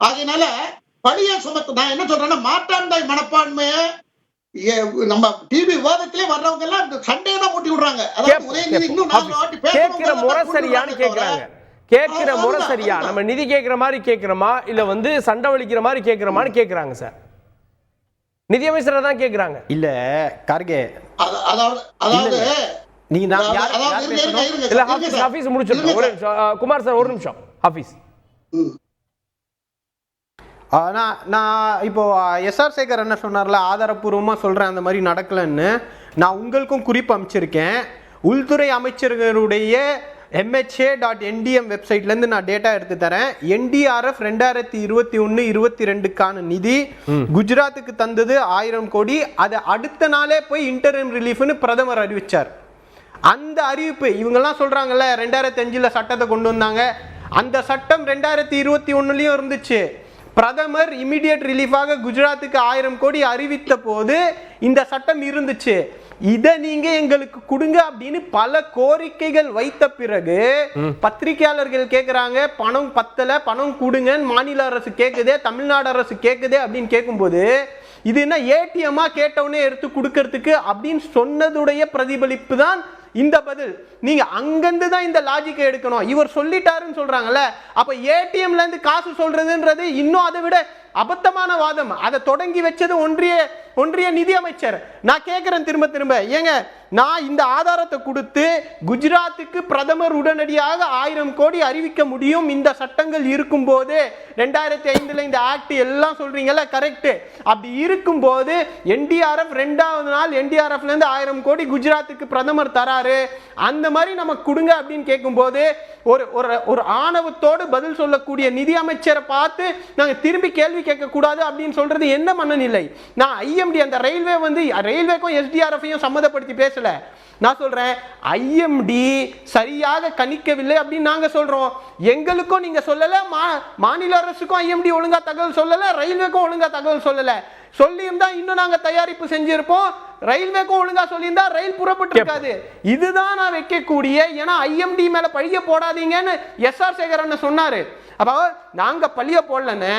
அதனால பழிய சுமத்து, நான் என்ன சொல்றேன்னா, மாற்றாந்தாய் மனப்பான்மைய நம்ம டிவி விவாதத்திலே வர்றவங்க எல்லாம் சண்டையை தான் மூட்டி விடுறாங்க. அதாவது உதயநிதி இன்னும் 4 வாட்டி கேட்கிற முறை சரியான்னு கேட்கிறாங்க. கேட்கிற முறை சரியா, நம்ம நிதி கேட்கிற மாதிரி கேட்கிறோமா இல்ல வந்து சண்டை வலிக்கிற மாதிரி கேட்கிறோமான்னு கேட்கிறாங்க சார். நிதியமைச்சரை தான் கேட்கிறாங்க. இல்ல கார்கே, அதாவது நீங்க இல்ல ஹாஃபிஸ் முடிச்சிருக்கோம். ஒரு நிமிஷம் குமார் சார், ஒரு நிமிஷம் ஹாஃபிஸ். நான் இப்போ எஸ்ஆர் சேகர் என்ன சொன்னார்ல, ஆதாரப்பூர்வமா சொல்றேன் அந்த மாதிரி நடக்கலன்னு. நான் உங்களுக்கும் குறிப்பு அமைச்சிருக்கேன். உள்துறை அமைச்சர்களுடைய MHA.ndm வெப்சைட்லேருந்து நான் டேட்டா எடுத்து தரேன். NDRF 2021-22க்கான நிதி குஜராத்துக்கு தந்தது 1000 கோடி. அதை அடுத்த நாளே போய் இன்டரிம் ரிலீஃப்னு பிரதமர் அறிவிச்சார். அந்த அறிவிப்பு இவங்கெல்லாம் சொல்றாங்கல்ல 2005 சட்டத்தை கொண்டு வந்தாங்க, அந்த சட்டம் 2021 இருந்துச்சு. பிரதமர் இமிடியேட் ரிலீஃபாக குஜராத்துக்கு 1000 கோடி அறிவித்த போது இந்த சட்டம் இருந்துச்சு. இதை நீங்க எங்களுக்கு கொடுங்க அப்படின்னு பல கோரிக்கைகள் வைத்த பிறகு பத்திரிகையாளர்கள் கேட்கிறாங்க, பணம் பத்தல, பணம் கொடுங்க, மாநில அரசு கேட்குதே, தமிழ்நாடு அரசு கேட்குதே அப்படின்னு கேட்கும்போது இது என்ன ஏடிஎம்மா கேட்டவுடனே எடுத்து கொடுக்கறதுக்கு அப்படின்னு சொன்னதுடைய பிரதிபலிப்பு தான் இந்த பதில். நீங்க அங்கிருந்து தான் இந்த லாஜிக்கை எடுக்கணும். இவர் சொல்லிட்டாருன்னு சொல்றாங்கல்ல, அப்ப ஏடிஎம்ல இருந்து காசு சொல்றதுன்றது இன்னும் அதை விட அபத்தமான வாதம். அதை தொடங்கி வச்சது ஒன்றிய நிதி அமைச்சர். நான் கேட்கிறேன் திரும்ப ஏங்க, நான் இந்த ஆதாரத்தை கொடுத்து குஜராத்துக்கு பிரதமர் உடனடியாக 1000 கோடி அறிவிக்க முடியும் இந்த சட்டங்கள் இருக்கும் போது, 2005 இந்த ஆக்ட் எல்லாம் சொல்றீங்கல்ல கரெக்ட். அப்படி இருக்கும் போது என்டிஆர்எஃப் 2வது நாள் என்டிஆர்எஃப்ல இருந்து 1000 கோடி குஜராத்துக்கு பிரதமர் தராரு. அந்த மாதிரி நமக்கு கொடுங்க அப்படின்னு கேட்கும் போது ஒரு ஆணவத்தோடு பதில் சொல்லக்கூடிய நிதி அமைச்சரை பார்த்து நாங்க திரும்பி கேள்வி கேட்க கூடாது அப்படின்னு சொல்றது என்ன மனநிலை? நான் ஐஎம்டி அந்த ரயில்வே வந்து ரயில்வேக்கும் எஸ்டிஆர்எஃப்ஐயும் சம்மந்தப்படுத்தி பேசல. நான் சொல்றேன் ஐஎம்டி சரியாக கணிக்கவில்லை அப்படின்னு நாங்க சொல்றோம். எங்களுக்கும் நீங்க சொல்லல, மாநில அரசுக்கும் ஐஎம்டி ஒழுங்கா தகவல் சொல்லல, ரயில்வேக்கும் ஒழுங்கா தகவல் சொல்லல. சொல்லியிருந்தா இன்னும் நாங்க தயாரிப்பு செஞ்சிருப்போம். ரயில்வேக்கும் ஒழுங்கா சொல்லியிருந்தா ரயில் புறப்பட்டு இருக்காது. இதுதான் நான் வைக்கக்கூடிய, ஏன்னா ஐஎம்டி மேல பழிய போடாதீங்கன்னு எஸ்ஆர் சேகர் சொன்னாரு. அப்ப நாங்க பழிய போடலன்னு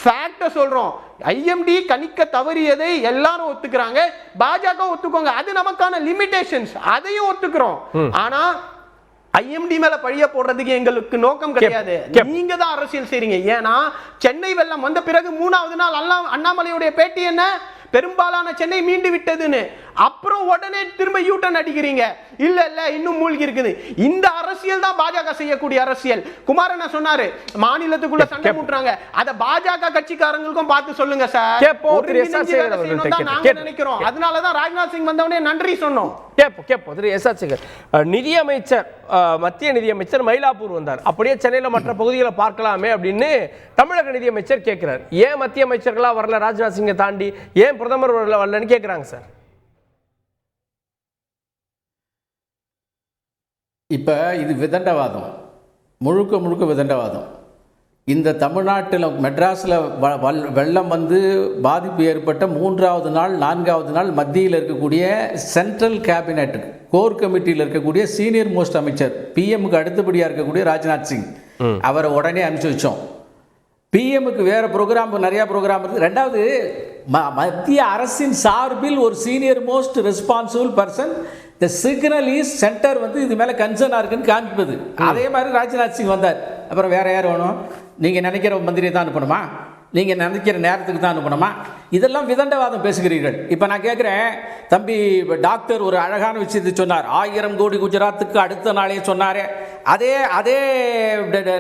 ஃபேக்ட சொல்றோம். ஐஎம்டி கணிக்க தவறியதை எல்லாரும் ஒத்துக்கிறாங்க, பாஜக ஒத்துக்கோங்க, அது நமக்கான லிமிடேஷன்ஸ், அதையும் ஒத்துக்கிறோம். ஆனா ஐஎம்டி மேல பழிய போடுறதுக்கு எங்களுக்கு நோக்கம் கிடையாது. நீங்க தான் அரசியல் செய்றீங்க. ஏன்னா சென்னை வெள்ளம் வந்த பிறகு 3வது நாள் அண்ணாமலையுடைய பேட்டி என்ன, பெரும்பாலான சென்னை மீண்டு விட்டதுன்னு. அப்புறம் உடனே திரும்ப யூட்டன் அடிக்கிறீங்க, இல்ல இல்ல இன்னும் மூழ்கி இருக்குது. இந்த அரசியல் தான் பாஜக செய்யக்கூடிய அரசியல். குமாரண்ணா சொன்னாரு மாநிலத்துக்குள்ள சண்டை மூட்டுறாங்க, அத பாஜக கட்சிக்காரங்களுக்கும் பார்த்து சொல்லுங்க சார். நாங்க நினைக்கிறோம். அதனாலதான் ராஜ்நாத் சிங் வந்தவனே நன்றி சொன்னோம். நிதியமைச்சர், மத்திய நிதியமைச்சர் மயிலாப்பூர் வந்தார். அப்படியே சென்னையில மற்ற பகுதிகளை பார்க்கலாமே அப்படின்னு தமிழக நிதியமைச்சர் கேட்கிறார். ஏன் மத்திய அமைச்சர்களா வரல, ராஜ்நாத் சிங்கை தாண்டி ஏன் பிரதமர் வரலன்னு கேட்கிறாங்க சார். இப்போ இது விதண்டவாதம், முழுக்க விதண்டவாதம். இந்த தமிழ்நாட்டில் மெட்ராஸில் வெள்ளம் வந்து பாதிப்பு ஏற்பட்ட 3வது நாள் 4வது நாள் மத்தியில் இருக்கக்கூடிய சென்ட்ரல் கேபினெட் கோர் கமிட்டியில் இருக்கக்கூடிய சீனியர் மோஸ்ட் அமைச்சர், பிஎம்முக்கு அடுத்தபடியாக இருக்கக்கூடிய ராஜ்நாத் சிங், அவரை உடனே அனுப்பிச்சு வச்சோம். பிஎம்முக்கு வேறு ப்ரோக்ராம், நிறையா ப்ரோக்ராம் இருக்குது. 2வது மத்திய அரசின் சார்பில் ஒரு senior most responsible person, the signal is centre வந்து இது மேலே கன்சர்னாக இருக்குன்னு காண்பிப்பது. அதே மாதிரி ராஜ்நாத் சிங் வந்தார். அப்புறம் வேற யார் வேணும்? நீங்கள் நினைக்கிற மந்திரியை தான் அனுப்பணுமா? நீங்கள் நினைக்கிற நேரத்துக்கு தான் அனுப்பணுமா? இதெல்லாம் விதண்டவாதம் பேசுகிறீர்கள். இப்போ நான் கேட்குறேன், தம்பி டாக்டர் ஒரு அழகான விஷயத்தை சொன்னார். 1000 கோடி குஜராத்துக்கு அடுத்த நாளே சொன்னார். அதே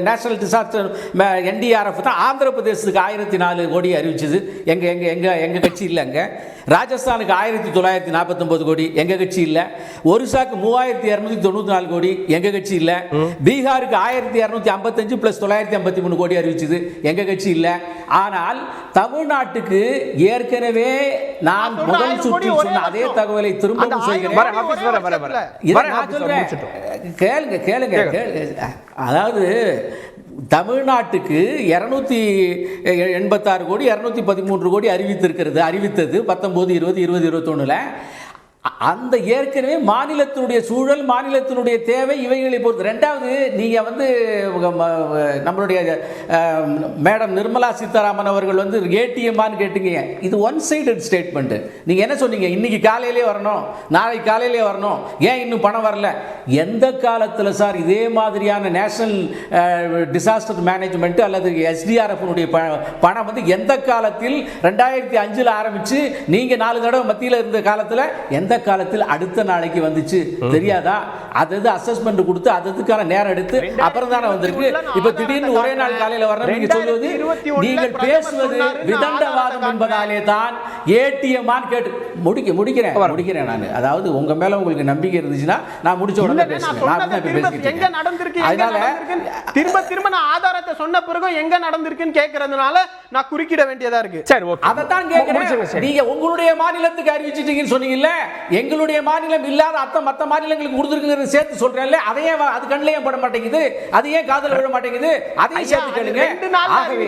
நேஷனல் டிசாஸ்டர் NDRF தான் ஆந்திர பிரதேசத்துக்கு 1004 கோடி அறிவிச்சது. எங்கள் கட்சி இல்லை. அங்கே ராஜஸ்தானுக்கு 1949 கோடி, எங்கள் கட்சி இல்லை. ஒரிசாக்கு 3294 கோடி, எங்கள் கட்சி இல்லை. பீகாருக்கு 1255 + 953 கோடி அறிவிச்சது, எங்கள் கட்சி இல்லை. ஆனால் தமிழ்நாட்டுக்கு ஏற்கனவே நான் முதல் சுற்றி சொன்ன அதே தகவலை திரும்ப கேளுங்க. அதாவது தமிழ்நாட்டுக்கு 286 கோடி 213 கோடி அறிவித்தது 19, 20, 2021. அந்த ஏற்கனவே மாநிலத்தினுடைய சூழல், மாநிலத்தினுடைய தேவை, இவைகளை பொறுத்து. ரெண்டாவது, நீங்க நம்மளுடைய மேடம் நிர்மலா சீதாராமன் அவர்கள் ஏடிஎம்மான்னு கேட்டீங்க. இது ஒன் சைடட் ஸ்டேட்மெண்ட். நீங்க என்ன சொன்னீங்க? இன்னைக்கு காலையிலே வரணும், நாளைக்கு காலையிலே வரணும், ஏன் இன்னும் பணம் வரல? எந்த காலத்தில் சார் இதே மாதிரியான நேஷனல் டிசாஸ்டர் மேனேஜ்மெண்ட் அல்லது SDRF பணம் எந்த காலத்தில் 2005 ஆரம்பிச்சு நீங்க 4 தடவை மத்தியில் இருந்த காலத்தில் எந்த காலத்தில் அடுத்த நாளைக்கு வந்துச்சு தெரியாதா? அது அசஸ்மெண்ட் கொடுத்து அதுக்கான நேரம் எடுத்து அப்புறம் தானே வந்திருக்கு. இப்ப திடீர்னு ஒரே நாள் காலையில வரணும் நீங்க சொல்வது, நீங்கள் பேசுவது விதண்டவாதம் என்பதாலே தான் ATM கேட்டு முடிக்கிறேன் நான். அதாவது உங்க மேல உங்களுக்கு நம்பிக்கை இருந்துச்சுன்னா நான் முடிச்ச உடனே பேசுறேன். எங்க நடந்திருக்கு திரும்ப நான் ஆதாரத்தை சொன்ன பிறகு எங்க நடந்திருக்குன்னு கேக்குறதுனால நான் குறுக்கிட வேண்டியதா இருக்கு. சரி, ஓகே. அதத்தான் கேக்குறேன். நீங்க உங்களுடைய மாநிலத்துக்கு அறிவிச்சிட்டீங்கன்னு சொன்னீங்கல்ல, எங்களுடைய மாநிலம் இல்லாத மற்ற மாநிலங்களுக்கு கொடுத்துருக்குங்கிறது சேர்த்து சொல்றேன்ல, அதையே அது கண்ணிலே பட மாட்டேங்குது, அதையே காதல விட மாட்டேங்குது, அதையும் சேர்த்து கேளுங்க. ஆகவே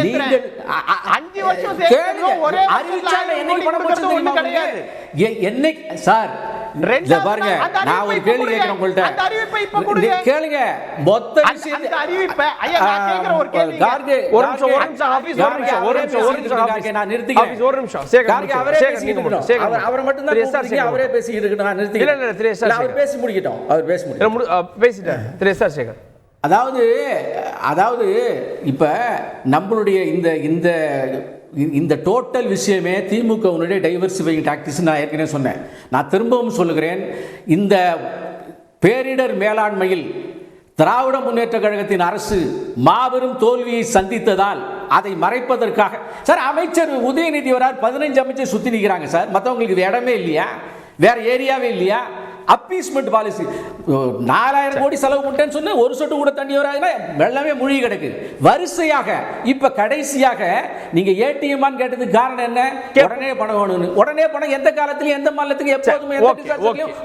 நீங்கள் 5 வருஷம் சேர்த்து ஒரே அறிவிச்சாங்க என்னைக்கு பணம் போச்சு கிடையாது. என்னைக்கு சார் பாருங்க, நான் ஒரு கேள்வி கேட்கிறேன் உங்கள்ட்ட. அந்த அறிவிப்பை இப்ப கொடுங்க, கேளுங்க. மொத்த விஷயத்தை அந்த அறிவிப்பை ஐயா நான் கேக்குற ஒரு கேள்வி. கார்கே ஒரு நிமிஷம் ஆபீஸ் ஒரு நிமிஷம் நான் நிறுத்திக்கிறேன். ஆபீஸ் ஒரு நிமிஷம் கார்கே அவரே பேசிட்டு இருக்கட்டும். அவர் மட்டும் தான் பேசிட்டு அவரே பேசிட்டு இருக்கட்டும். நான் நிறுத்திக்கிறேன். இல்ல திரேசா அவர் பேசி முடிக்கட்டும். அவர் பேசி முடிக்கட்டும். பேசிட்டார் திரேசா சேகர். அதாவது இப்ப நம்மளுடைய இந்த டோட்டல் விஷயமே திமுகவுடைய டைவர்சிஃபைங் டாக்டிக்ஸ் நான் ஏற்கனவே சொன்னேன். நான் திரும்பவும் சொல்லுகிறேன், இந்த பேரிடர் மேலாண்மையில் திராவிட முன்னேற்ற கழகத்தின் அரசு மாபெரும் தோல்வியை சந்தித்ததால் அதை மறைப்பதற்காக சார் அமைச்சர் உதயநிதி வரார், 15 அமைச்சர் சுத்தி நிற்கிறாங்க சார். மற்றவங்களுக்கு இது இடமே இல்லையா? வேற ஏரியாவே இல்லையா? அப்பீஸ்மெண்ட் பாலிசி 4000 கோடி செலவு பண்ணிட்டேன்னு சொன்ன ஒரு சொட்டு கூட தண்ணி வராதுன்னா வெள்ளமே மூழ்கி கிடக்கு வரிசையாக. இப்ப கடைசியாக நீங்க ATM கேட்டதுக்கு காரணம் என்ன? உடனே பணம் வேணும்னு. உடனே பணம் எந்த காலத்திலும் எந்த மாநிலத்துக்கு எப்போதுமே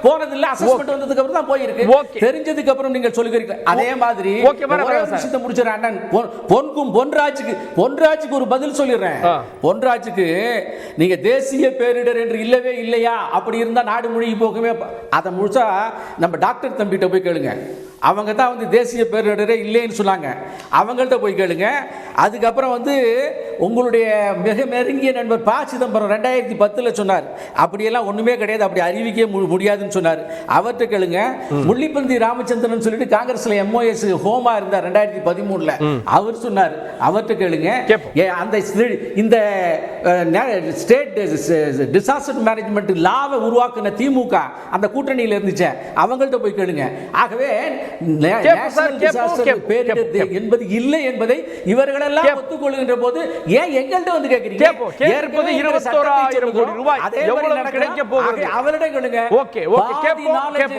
போனது இல்ல. அசஸ்மெண்ட் வந்ததுக்கு அப்புறம் தான் போயிருக்கு. தெரிஞ்சதுக்கு அப்புறம் நீங்கள் சொல்லுகிறீர்கள். அதே மாதிரி விஷயத்தை முடிச்சிடறேன். அண்ணன் பொன்ராஜுக்கு ஒரு பதில் சொல்லிடுறேன். பொன்ராஜுக்கு நீங்க தேசிய பேரிடர் என்று இல்லவே இல்லையா? அப்படி இருந்தா நாடு மூழ்கி போகுமே. அதை முழுசா நம்ம டாக்டர் தம்பிட்ட போய் கேளுங்க. அவங்க தான் தேசிய பேரிடரே இல்லைன்னு சொன்னாங்க. அவங்கள்ட்ட போய் கேளுங்க. அதுக்கப்புறம் உங்களுடைய மிக நெருங்கிய நண்பர் ப. சிதம்பரம் 2010 சொன்னார், அப்படியெல்லாம் ஒண்ணுமே கிடையாது, அப்படி அறிவிக்க முடியாதுன்னு சொன்னார். அவர்கிட்ட கேளுங்க. முள்ளிப்பந்தி ராமச்சந்திரன் சொல்லிட்டு காங்கிரஸ்ல MOS ஹோமா இருந்தார் 2013. அவர் சொன்னார், அவர்கிட்ட கேளுங்க. அந்த இந்த ஸ்டேட் டிசாஸ்டர் மேனேஜ்மெண்ட் லாவை உருவாக்குன திமுக அந்த கூட்டணியில் இருந்துச்சு, அவங்கள்ட்ட போய் கேளுங்க. ஆகவே என்பது இல்லை என்பதை இவர்களெல்லாம் ஒத்துக்கொள்கின்ற போது ஏன் எங்கள்கிட்ட கேட்கிறீங்க? ஏற்பது 21,000 கோடி ரூபாய் எவ்வளவு கிடைக்க போகிறது? அவரிடம் கேளுங்க.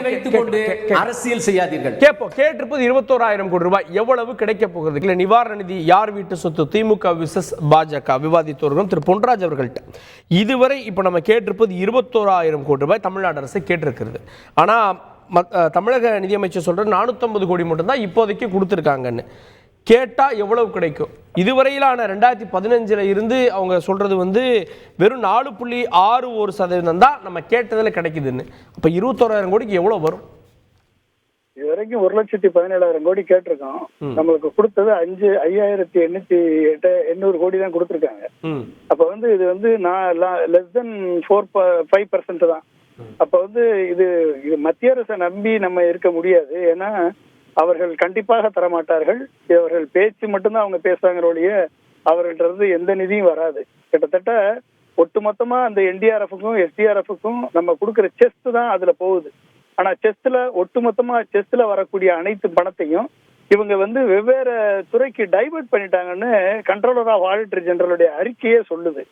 வைத்துக் கொண்டு அரசியல் செய்யாதீர்கள். கேட்டிருப்பது 21,000 கோடி ரூபாய் எவ்வளவு கிடைக்க போகிறது? இல்ல நிவாரண நிதி யார் வீட்டு சொத்து? திமுக விசஸ் பாஜக விவாதித்தவர்கள் திரு பொன்ராஜ் அவர்கள்ட்ட இதுவரை இப்ப நம்ம கேட்டிருப்பது 21,000 கோடி ரூபாய் தமிழ்நாடு அரசு கேட்டிருக்கிறது. ஆனா தமிழக நிதியமைச்சர் சொல்ற 450 கோடி மட்டும்தான் இப்போதைக்கு கொடுத்துருக்காங்கன்னு. கேட்டா எவ்வளவு கிடைக்கும்? இதுவரையிலான 2015 இருந்து அவங்க சொல்றது வெறும் 4.61% தான் நம்ம கேட்டதில் கிடைக்குதுன்னு. அப்ப 21,000 கோடிக்கு எவ்வளவு வரும்? இது வரைக்கும் 1,17,000 கோடி கேட்டிருக்கோம். நம்மளுக்கு கொடுத்தது 5,808 கோடி தான் கொடுத்துருக்காங்க. அப்ப இது லெஸ் தென் 5% தான். அப்ப இது மத்திய அரசை நம்பி நம்ம இருக்க முடியாது. ஏன்னா அவர்கள் கண்டிப்பாக தரமாட்டார்கள். அவர்கள் பேச்சு மட்டும்தான் அவங்க பேசுறாங்க ஒழிய அவர்கள்ட்ட இருந்து எந்த நிதியும் வராது. கிட்டத்தட்ட ஒட்டுமொத்தமா அந்த என்டிஆர்எஃப்க்கும் எஸ்டிஆர்எஃப்க்கும் நம்ம கொடுக்குற செஸ்ட் தான் அதுல போகுது. ஆனா ஒட்டுமொத்தமா செஸ்ல வரக்கூடிய அனைத்து பணத்தையும் இவங்க வெவ்வேறு துறைக்கு டைவர்ட் பண்ணிட்டாங்கன்னு கண்ட்ரோலர் ஆஃப் ஆடிட்டர் ஜெனரலுடைய அறிக்கையே சொல்லுது.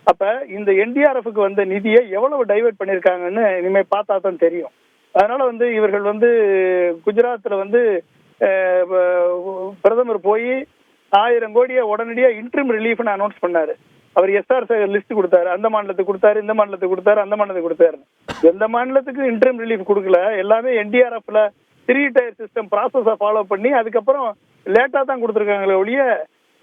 அப்ப இந்த என்டிஆர்எஃப்க்கு வந்த நிதியை எவ்வளவு டைவர்ட் பண்ணிருக்காங்கன்னு இனிமே பார்த்தா தான் தெரியும். அதனால இவர்கள் குஜராத்ல பிரதமர் போய் 1000 கோடியை உடனடியா இன்ட்ரிம் ரிலீஃப்னு அனௌன்ஸ் பண்ணாரு. அவர் எஸ்ஆர் லிஸ்ட் கொடுத்தாரு, அந்த மாநிலத்துக்கு கொடுத்தாரு, இந்த மாநிலத்துக்கு கொடுத்தாரு, அந்த மாநிலத்துக்கு கொடுத்தாரு. எந்த மாநிலத்துக்கு இன்ட்ரிம் ரிலீஃப் கொடுக்கல, எல்லாமே என்டிஆர்எஃப்ல 3 டயர் சிஸ்டம் ப்ராசஸை ஃபாலோ பண்ணி அதுக்கப்புறம் லேட்டா தான் கொடுத்துருக்காங்களே ஒழிய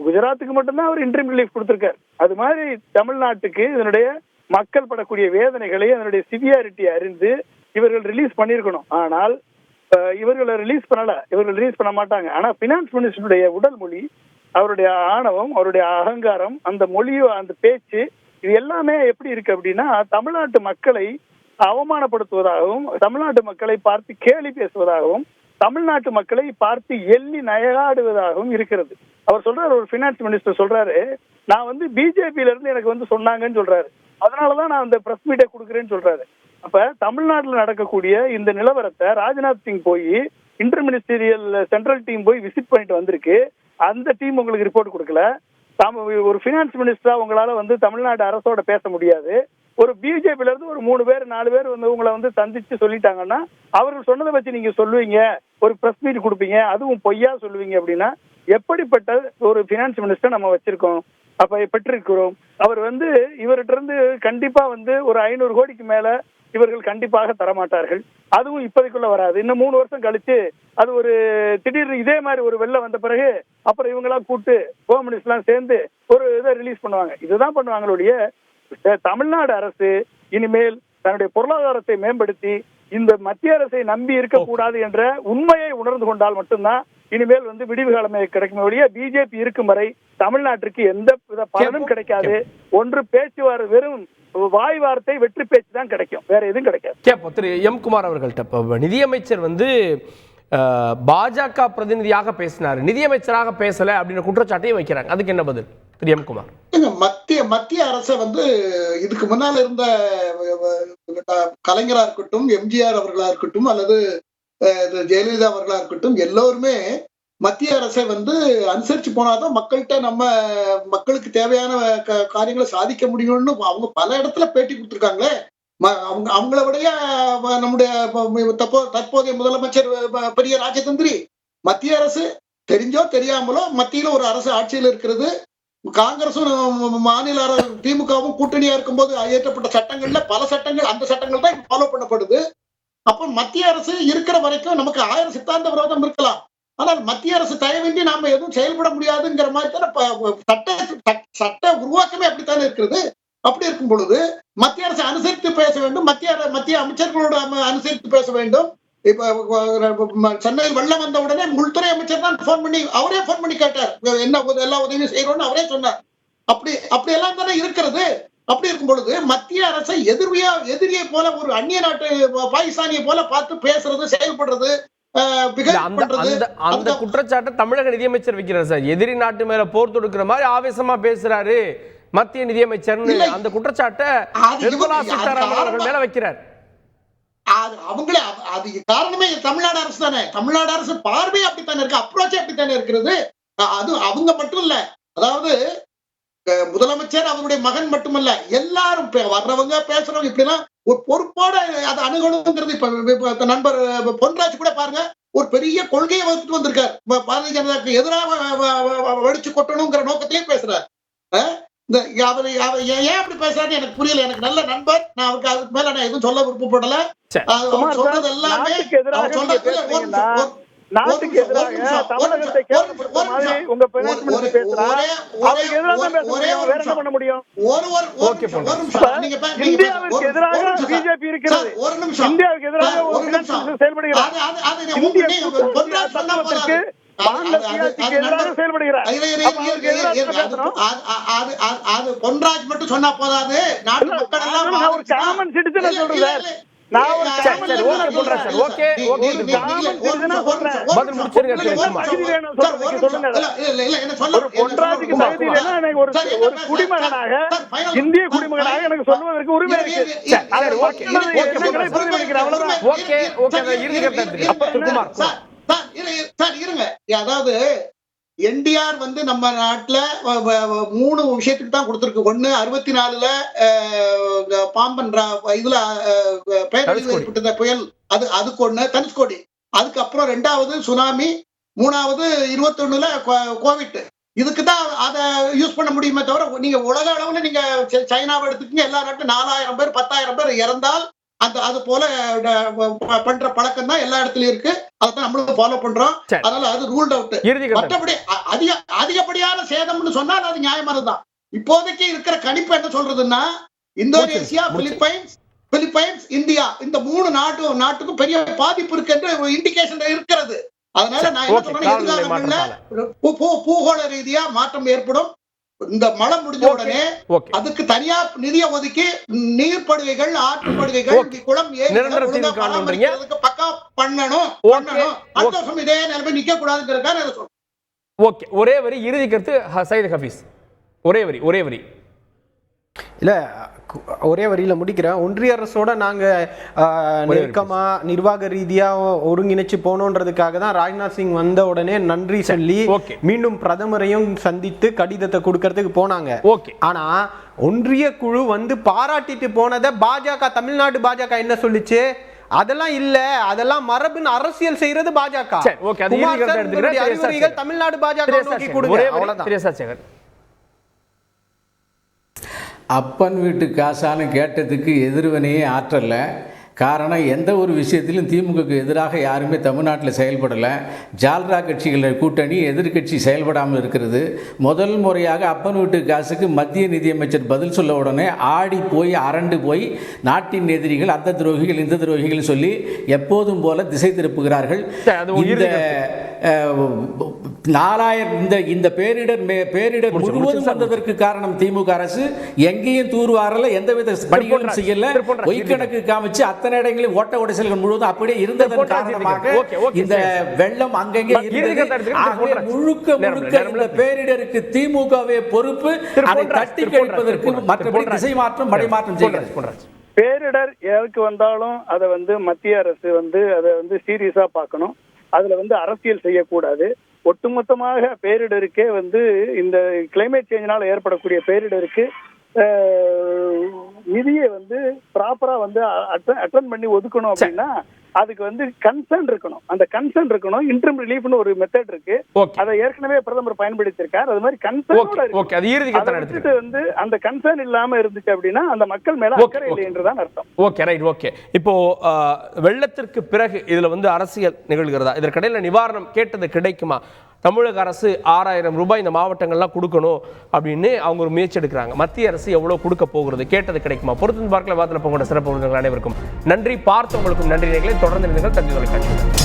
குஜராத்துக்கு மட்டும்தான் அவர் இன்ட்ரிம் ரிலீஃப் கொடுத்துருக்காரு. அது மாதிரி தமிழ்நாட்டுக்கு இதனுடைய மக்கள் படக்கூடிய வேதனைகளை அதனுடைய சிவியாரிட்டி அறிந்து இவர்கள் ரிலீஸ் பண்ணியிருக்கணும். ஆனால் இவர்களை ரிலீஸ் பண்ணல, இவர்கள் ரிலீஸ் பண்ண மாட்டாங்க. ஆனா பினான்ஸ் மினிஸ்டருடைய உடல் மொழி, அவருடைய ஆணவம், அவருடைய அகங்காரம், அந்த மொழியோ அந்த பேச்சு, இது எல்லாமே எப்படி இருக்கு அப்படின்னா தமிழ்நாட்டு மக்களை அவமானப்படுத்துவதாகவும், தமிழ்நாட்டு மக்களை பார்த்து கேலி பேசுவதாகவும், தமிழ்நாட்டு மக்களை பார்த்து எள்ளி நயகாடுவதாகவும் இருக்கிறது. அவர் சொல்றாரு, ஒரு பினான்ஸ் மினிஸ்டர் சொல்றாரு, நான் பிஜேபியில இருந்து எனக்கு சொன்னாங்கன்னு சொல்றாரு, அதனாலதான் நான் அந்த பிரஸ் மீட்டை கொடுக்குறேன்னு சொல்றாரு. அப்ப தமிழ்நாட்டில் நடக்கக்கூடிய இந்த நிலவரத்தை ராஜ்நாத் சிங் போய் இன்டர் மினிஸ்டீரியல் சென்ட்ரல் டீம் போய் விசிட் பண்ணிட்டு வந்திருக்கு. அந்த டீம் உங்களுக்கு ரிப்போர்ட் கொடுக்கல. ஒரு பினான்ஸ் மினிஸ்டரா உங்களால தமிழ்நாடு அரசோட பேச முடியாது. ஒரு பிஜேபியில இருந்து ஒரு 3 பேர் 4 பேர் உங்களை சந்திச்சு சொல்லிட்டாங்கன்னா அவர்கள் சொன்னதை வச்சு நீங்க சொல்லுவீங்க, ஒரு பிரஸ் மீட் கொடுப்பீங்க, அதுவும் பொய்யா சொல்லுவீங்க அப்படின்னா எப்படிப்பட்ட ஒரு பினான்ஸ் மினிஸ்டர் நம்ம வச்சிருக்கோம், அப்ப பெற்றிருக்கிறோம். அவர் இவர்கிட்ட இருந்து கண்டிப்பா ஒரு 500 கோடிக்கு மேல இவர்கள் கண்டிப்பாக தரமாட்டார்கள். அதுவும் இப்போதைக்குள்ள வராது. இன்னும் 3 வருஷம் கழிச்சு அது ஒரு திடீர்னு இதே மாதிரி ஒரு வெள்ளம் வந்த பிறகு அப்புறம் இவங்களாம் கூப்பிட்டு ஹோம் மினிஸ்டர்லாம் சேர்ந்து ஒரு இதை ரிலீஸ் பண்ணுவாங்க. இதுதான் பண்ணுவாங்களுடைய. தமிழ்நாடு அரசு இனிமேல் தன்னுடைய பொருளாதாரத்தை மேம்படுத்தி இந்த மத்திய அரசை நம்பி இருக்கக்கூடாது என்ற உண்மையை உணர்ந்து கொண்டால் மட்டும்தான் இனிமேல் விடிவு காலமே கிடைக்கும் ஒழிய பிஜேபி இருக்கும் வரை தமிழ்நாட்டிற்கு எந்த வித பலனும் கிடைக்காது. ஒன்று பேச்சுவார்த்தை, வெறும் வாய் வார்த்தை, வெற்றி பேச்சு தான் கிடைக்கும், வேற எதுவும் கிடைக்காது. திரு எம் குமார் அவர்கள்ட்ட நிதியமைச்சர் பாஜக பிரதிநிதியாக பேசினார், நிதியமைச்சராக பேசல அப்படின்ற குற்றச்சாட்டையும் வைக்கிறாங்க. அதுக்கு என்ன பதில் திரு எம் குமார்? மத்திய அரசை இதுக்கு முன்னால் இருந்த கலைஞரா இருக்கட்டும், எம்ஜிஆர் அவர்களா இருக்கட்டும், அல்லது ஜெயலலிதா அவர்களா இருக்கட்டும், எல்லோருமே மத்திய அரசை அனுசரிச்சு போனாதான் மக்களுக்கு தேவையான காரியங்களை சாதிக்க முடியும்னு அவங்க பல இடத்துல பேட்டி கொடுத்துருக்காங்களே. அவங்கள விடைய நம்முடைய தற்போதைய முதலமைச்சர் பெரிய ராஜதந்திரி, மத்திய அரசு தெரிஞ்சோ தெரியாமலோ மத்தியில ஒரு அரசு ஆட்சியில் இருக்கிறது. காங்கிரசும் மாநில திமுகவும் கூட்டணியா இருக்கும்போது இயற்றப்பட்ட சட்டங்கள்ல பல சட்டங்கள் அந்த சட்டங்கள் தான் ஃபாலோ பண்ணப்படுது. அப்ப மத்திய அரசு இருக்கிற வரைக்கும் நமக்கு 1000 சித்தாந்த விரோதம் இருக்கலாம், ஆனால் மத்திய அரசு தயவின்றி நாம எதுவும் செயல்பட முடியாதுங்கிற மாதிரி தானே சட்ட உருவாக்கமே அப்படித்தானே இருக்கிறது. அப்படி இருக்கும் பொழுது மத்திய அரசு அனுசரித்து பேச வேண்டும், மத்திய அமைச்சர்களோட அனுசரித்து பேச வேண்டும். இப்ப சென்னையில் வெள்ளம் வந்த உடனே உள்துறை அமைச்சர் தான் அவரே போன் பண்ணி கேட்டார், என்ன எல்லா உதவியும் செய்யறோம்னு அவரே சொன்னார். அப்படி எல்லாம் தானே இருக்கிறது. அப்படி இருக்கும் பொழுது மத்திய அரசை எதிரியை போல, ஒரு அந்நிய நாட்டு பாகிஸ்தானியை போல பார்த்து பேசுறது, செயல்படுறது, அந்த குற்றச்சாட்டை தமிழக நிதியமைச்சர் வைக்கிறார் சார். எதிரி நாட்டு மேல போர் தொடுக்கிற மாதிரி ஆவேசமா பேசுறாரு மத்திய நிதியமைச்சர், அந்த குற்றச்சாட்டை நிர்மலா சீதாராமன் அவர்கள் மேல வைக்கிறார். அவங்களே அது காரணமே தமிழ்நாடு அரசு தானே. தமிழ்நாடு அரசு பார்வை அப்படித்தானே இருக்கு, அப்ரோச் அப்படித்தானே இருக்கிறது. அது அவங்க மட்டும் இல்ல, அதாவது முதலமைச்சர் அவருடைய மகன் மட்டுமல்ல, எல்லாரும் வர்றவங்க பேசுறவங்க இப்படிலாம் ஒரு பொறுப்போட அதை அணுகணுங்கிறது. இப்ப நண்பர் பொன்ராஜ் கூட பாருங்க, ஒரு பெரிய கொள்கையை வகுத்து வந்திருக்காரு. பாரதிய ஜனதாக்கு எதிராக வெடிச்சு கொட்டணுங்கிற நோக்கத்திலேயே பேசுறாரு. ஏன் அப்படி பேசுறாரு எனக்கு புரியல. எனக்கு நல்ல நண்பர், நான் அவருக்கு அதுக்கு மேல நான் எதுவும் சொல்ல விருப்பப்படல. சொல்றது எல்லாமே நாட்டுக்கு எதிராக தமிழகத்தை கேவலப்படுத்துற மாதிரி உங்க பினான்ஸ் மினிஸ்டர் பேசுறாரு. அவருக்கு எதிராக தான் பேச முடியும், வேற என்ன பண்ண முடியும்? இந்தியாவுக்கு எதிராக பிஜேபி இருக்கிறது, இந்தியாவுக்கு எதிராக ஒரு பினான்ஸ் மினிஸ்டர் செயல்படுகிறார், இந்திய தத்துவத்திற்கு பொன்ராஜ் மட்டும் சொன்னா போதாது, நாட்டு மக்கள் எல்லாம் ஒரு காமன் சிட்டிசன் சொல்றேன். நான் ஒரு சரி, சரி, ஓகே போடுறேன் சார். Okay, okay. பதில் முடிச்சிருங்க திரு குமார். தகுதி வேணும் சொல்றதுக்கு சொல்லுங்க. ஒரு பொன்ராஜுக்கு தகுதி இல்லைன்னா எனக்கு ஒரு குடிமகனாக, இந்திய குடிமகனாக எனக்கு சொல்வதற்கு உரிமை இருக்கு. சரி, ஓகே. எண்ணங்களை பிரதிபலிக்கிறேன், அவ்வளவுதான். Okay, okay. அதை இறுதி கருத்தை எடுத்துக்கிறேன். திரு குமார். சார் இருங்க. அதாவது என்டிஆர் வந்து நம்ம நாட்டுல 3 விஷயத்துக்கு தான் கொடுத்திருக்கு. ஒண்ணு 64ல பாம்பன் இதுல பேரழிவு ஏற்பட்ட புயல், அதுக்கு ஒண்ணு தனுஷ்கோடி. அதுக்கப்புறம் 2வது சுனாமி, 3வது 21ல கோவிட். இதுக்கு தான் அதை யூஸ் பண்ண முடியுமே தவிர, நீங்க உலக அளவுல நீங்க சைனாவை எடுத்துக்கீங்க, எல்லா நாட்டும் 4000 பேர் 10,000 பேர் இறந்தால் அது போல பண்ற பழக்கம் தான் எல்லா இடத்துலயும் இருக்கு. அதான் நம்மளும் ஃபாலோ பண்றோம். அதனால அது ரூல்ட் அவுட். மற்றபடி அதிகப்படியான சேதம்னு சொன்னால் அது நியாயமானதுதான். இப்போதைக்கு இருக்கிற கணிப்பு என்ன சொல்றதுன்னா, இந்தோனேசியா, பிலிப்பைன்ஸ், இந்தியா, இந்த 3 நாட்டுக்கும் பெரிய பாதிப்பு இருக்கு என்று இண்டிகேஷன் இருக்கிறது. அதனால நான் என்ன சொல்றேன், எதிர்காலங்கள்ல பூகோள ரீதியா மாற்றம் ஏற்படும். இந்த மழை முடிஞ்ச உடனே அதுக்கு தனியா நிதியை ஒதுக்கி நீர்ப்படுகைகள், ஆற்றுப்படுகைகள், குளம் பக்கா பண்ணணும். அடுத்த வருஷம் இதே நிலைமை நிக்க கூடாதுங்கிறதுக்காக சொல்றேன். ஓகே, ஒரே வரி இறுதி கருத்து சையத் ஹபீஸ். ஒரே வரி. இல்ல, ஒரே வரியில முடிக்கிறேன். ஒன்றிய அரசோட நாங்க நெருக்கமா நிர்வாக ரீதியா ஒருங்கிணைச்சு போனோன்றதுக்காக தான் ராஜ்நாத் சிங் வந்த உடனே நன்றி சொல்லி மீண்டும் பிரதமரையும் சந்தித்து கடிதத்தை கொடுக்கறதுக்கு போனாங்க. ஆனா ஒன்றிய குழு வந்து பாராட்டிட்டு போனதை பாஜக, தமிழ்நாடு பாஜக என்ன சொல்லிச்சு? அதெல்லாம் இல்ல, அதெல்லாம் மரபின் அரசியல் செய்யறது பாஜக. அறிவுரைகள் தமிழ்நாடு பாஜக நோக்கி கொடுங்க. அப்பன் வீட்டு காசான்னு கேட்டதுக்கு எதிர்வினையே ஆற்றல. காரணம், எந்த ஒரு விஷயத்திலும் திமுகவுக்கு எதிராக யாருமே தமிழ்நாட்டில் செயல்படலை. ஜால்ரா கட்சிகள் கூட்டணி எதிர்கட்சி செயல்படாமல் இருக்கிறது. முதல் முறையாக அப்பன் வீட்டு காசுக்கு மத்திய நிதியமைச்சர் பதில் சொல்ல உடனே ஆடி போய் அரண்டு போய் நாட்டின் எதிரிகள், அந்த துரோகிகள், இந்த துரோகிகள் சொல்லி எப்போதும் போல திசை திருப்புகிறார்கள். இந்த பேரிடர் முழுவதும் வந்ததற்கு காரணம் திமுக அரசு. எங்கேயும் தூர்வாரல, எந்தவித பணிகளும் செய்யல, பொய்க்கணக்கு காமிச்சு அத்தனை இடங்களில் ஓட்ட உடைசல்கள் முழுவதும் அப்படியே இருந்ததன் காரணமாக இந்த வெள்ளம் அங்கங்கே முழுக்க இந்த பேரிடருக்கு திமுகவே பொறுப்பு. அதை தட்டி கழிப்பதற்கு மற்றபடி திசை மாற்றம், மடைமாற்றம் செய்கிறது. பேரிடர் எதற்கு வந்தாலும் அதை மத்திய அரசு அதை சீரியஸா பார்க்கணும். அதுல அரசியல் செய்யக்கூடாது. ஒட்டுமொத்தமாக பேரிடருக்கே இந்த கிளைமேட் சேஞ்சினால ஏற்படக்கூடிய பேரிடருக்கு நிதியை ப்ராப்பரா அட்டெண்ட் பண்ணி ஒதுக்கணும் அப்படின்னா அதுக்கு கன்சர்ன் இருக்கணும். அந்த கன்சர்ன் இருக்கணும். இன்டர்ம் ரிலீஃப்னு ஒரு மெத்தட் இருக்கு. அதை ஏற்கனவே பிரதமர் பயன்படுத்தியிருக்கார். அது மாதிரி கன்சர்னோட இருக்கு. அந்த கன்சர்ன் இல்லாம இருந்துச்சு அப்படின்னா அந்த மக்கள் மேல அக்கறை இல்லை என்றுதான் அர்த்தம். Okay, right. ஓகே, இப்போ வெள்ளத்திற்கு பிறகு இதுல அரசியல் நிகழ்கிறதா? இதற்கிடையில நிவாரணம் கேட்டது கிடைக்குமா? தமிழக அரசு 6000 ரூபாய் இந்த மாவட்டங்கள்லாம் கொடுக்கணும் அப்படின்னு அவங்க ஒரு முயற்சி எடுக்கிறாங்க. மத்திய அரசு எவ்வளவு கொடுக்க போகிறது? கேட்டது கிடைக்குமா? பொறுத்து பார்க்கல. வார்த்தையில் போகிற சிறப்பு அனைவருக்கும் நன்றி. பார்த்தவங்களுக்கும் நன்றி. தொடர்ந்து தந்தி தொலைக்காட்சி.